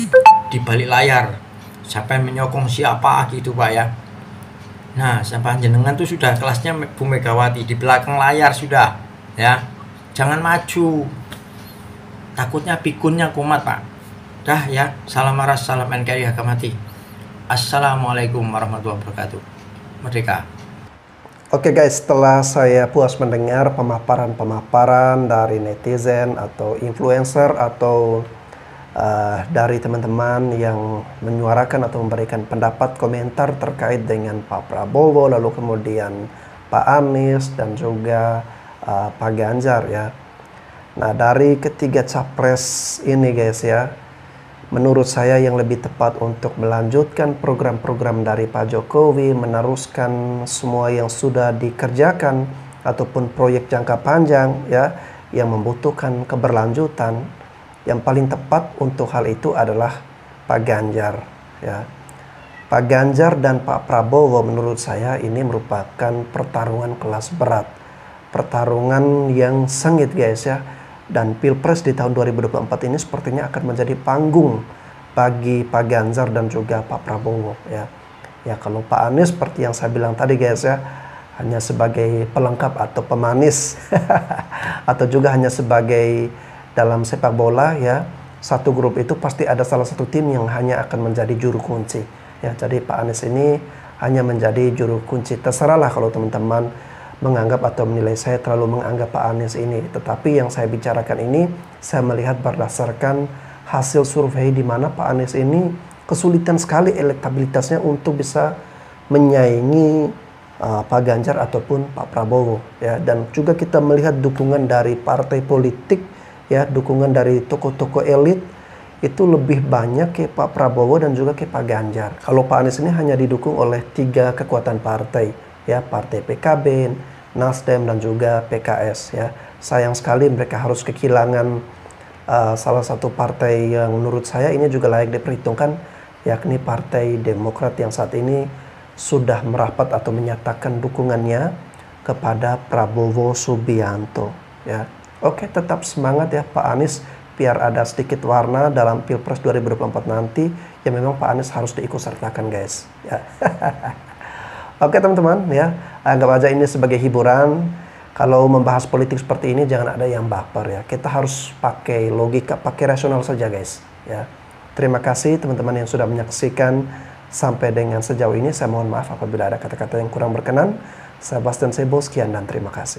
di balik layar. Siapa yang menyokong siapa gitu Pak ya. Nah, panjenengan tuh sudah kelasnya Bu Megawati, di belakang layar sudah ya. Jangan maju. Takutnya pikunnya kumat Pak. Dah ya, salam maras, salam NKRI harga mati. Assalamualaikum warahmatullahi wabarakatuh. Merdeka. Oke guys, setelah saya puas mendengar pemaparan dari netizen atau influencer atau dari teman-teman yang menyuarakan atau memberikan pendapat komentar terkait dengan Pak Prabowo, lalu kemudian Pak Anies dan juga Pak Ganjar ya. Nah, dari ketiga capres ini guys ya, menurut saya yang lebih tepat untuk melanjutkan program-program dari Pak Jokowi, meneruskan semua yang sudah dikerjakan ataupun proyek jangka panjang ya yang membutuhkan keberlanjutan, yang paling tepat untuk hal itu adalah Pak Ganjar, ya. Pak Ganjar dan Pak Prabowo menurut saya ini merupakan pertarungan kelas berat, pertarungan yang sengit guys ya. Dan Pilpres di tahun 2024 ini sepertinya akan menjadi panggung bagi Pak Ganjar dan juga Pak Prabowo, ya. Ya, kalau Pak Anies seperti yang saya bilang tadi guys ya, hanya sebagai pelengkap atau pemanis atau juga hanya sebagai dalam sepak bola ya, satu grup itu pasti ada salah satu tim yang hanya akan menjadi juru kunci ya. Jadi Pak Anies ini hanya menjadi juru kunci. Terserahlah kalau teman-teman menganggap atau menilai saya terlalu menganggap Pak Anies ini. Tetapi yang saya bicarakan ini saya melihat berdasarkan hasil survei di mana Pak Anies ini kesulitan sekali elektabilitasnya untuk bisa menyaingi Pak Ganjar ataupun Pak Prabowo ya. Dan juga kita melihat dukungan dari partai politik ya, dukungan dari tokoh-tokoh elit itu lebih banyak ke Pak Prabowo dan juga ke Pak Ganjar. Kalau Pak Anies ini hanya didukung oleh 3 kekuatan partai ya, partai PKB, Nasdem dan juga PKS ya. Sayang sekali mereka harus kehilangan salah satu partai yang menurut saya ini juga layak diperhitungkan, yakni Partai Demokrat yang saat ini sudah merapat atau menyatakan dukungannya kepada Prabowo Subianto ya. Oke, tetap semangat ya Pak Anies, biar ada sedikit warna dalam Pilpres 2024 nanti. Ya memang Pak Anies harus diikutsertakan guys ya. Oke teman-teman ya, anggap aja ini sebagai hiburan. Kalau membahas politik seperti ini jangan ada yang baper ya. Kita harus pakai logika, pakai rasional saja guys ya. Terima kasih teman-teman yang sudah menyaksikan sampai dengan sejauh ini. Saya mohon maaf apabila ada kata-kata yang kurang berkenan. Saya Bastian Sebo, sekian dan terima kasih.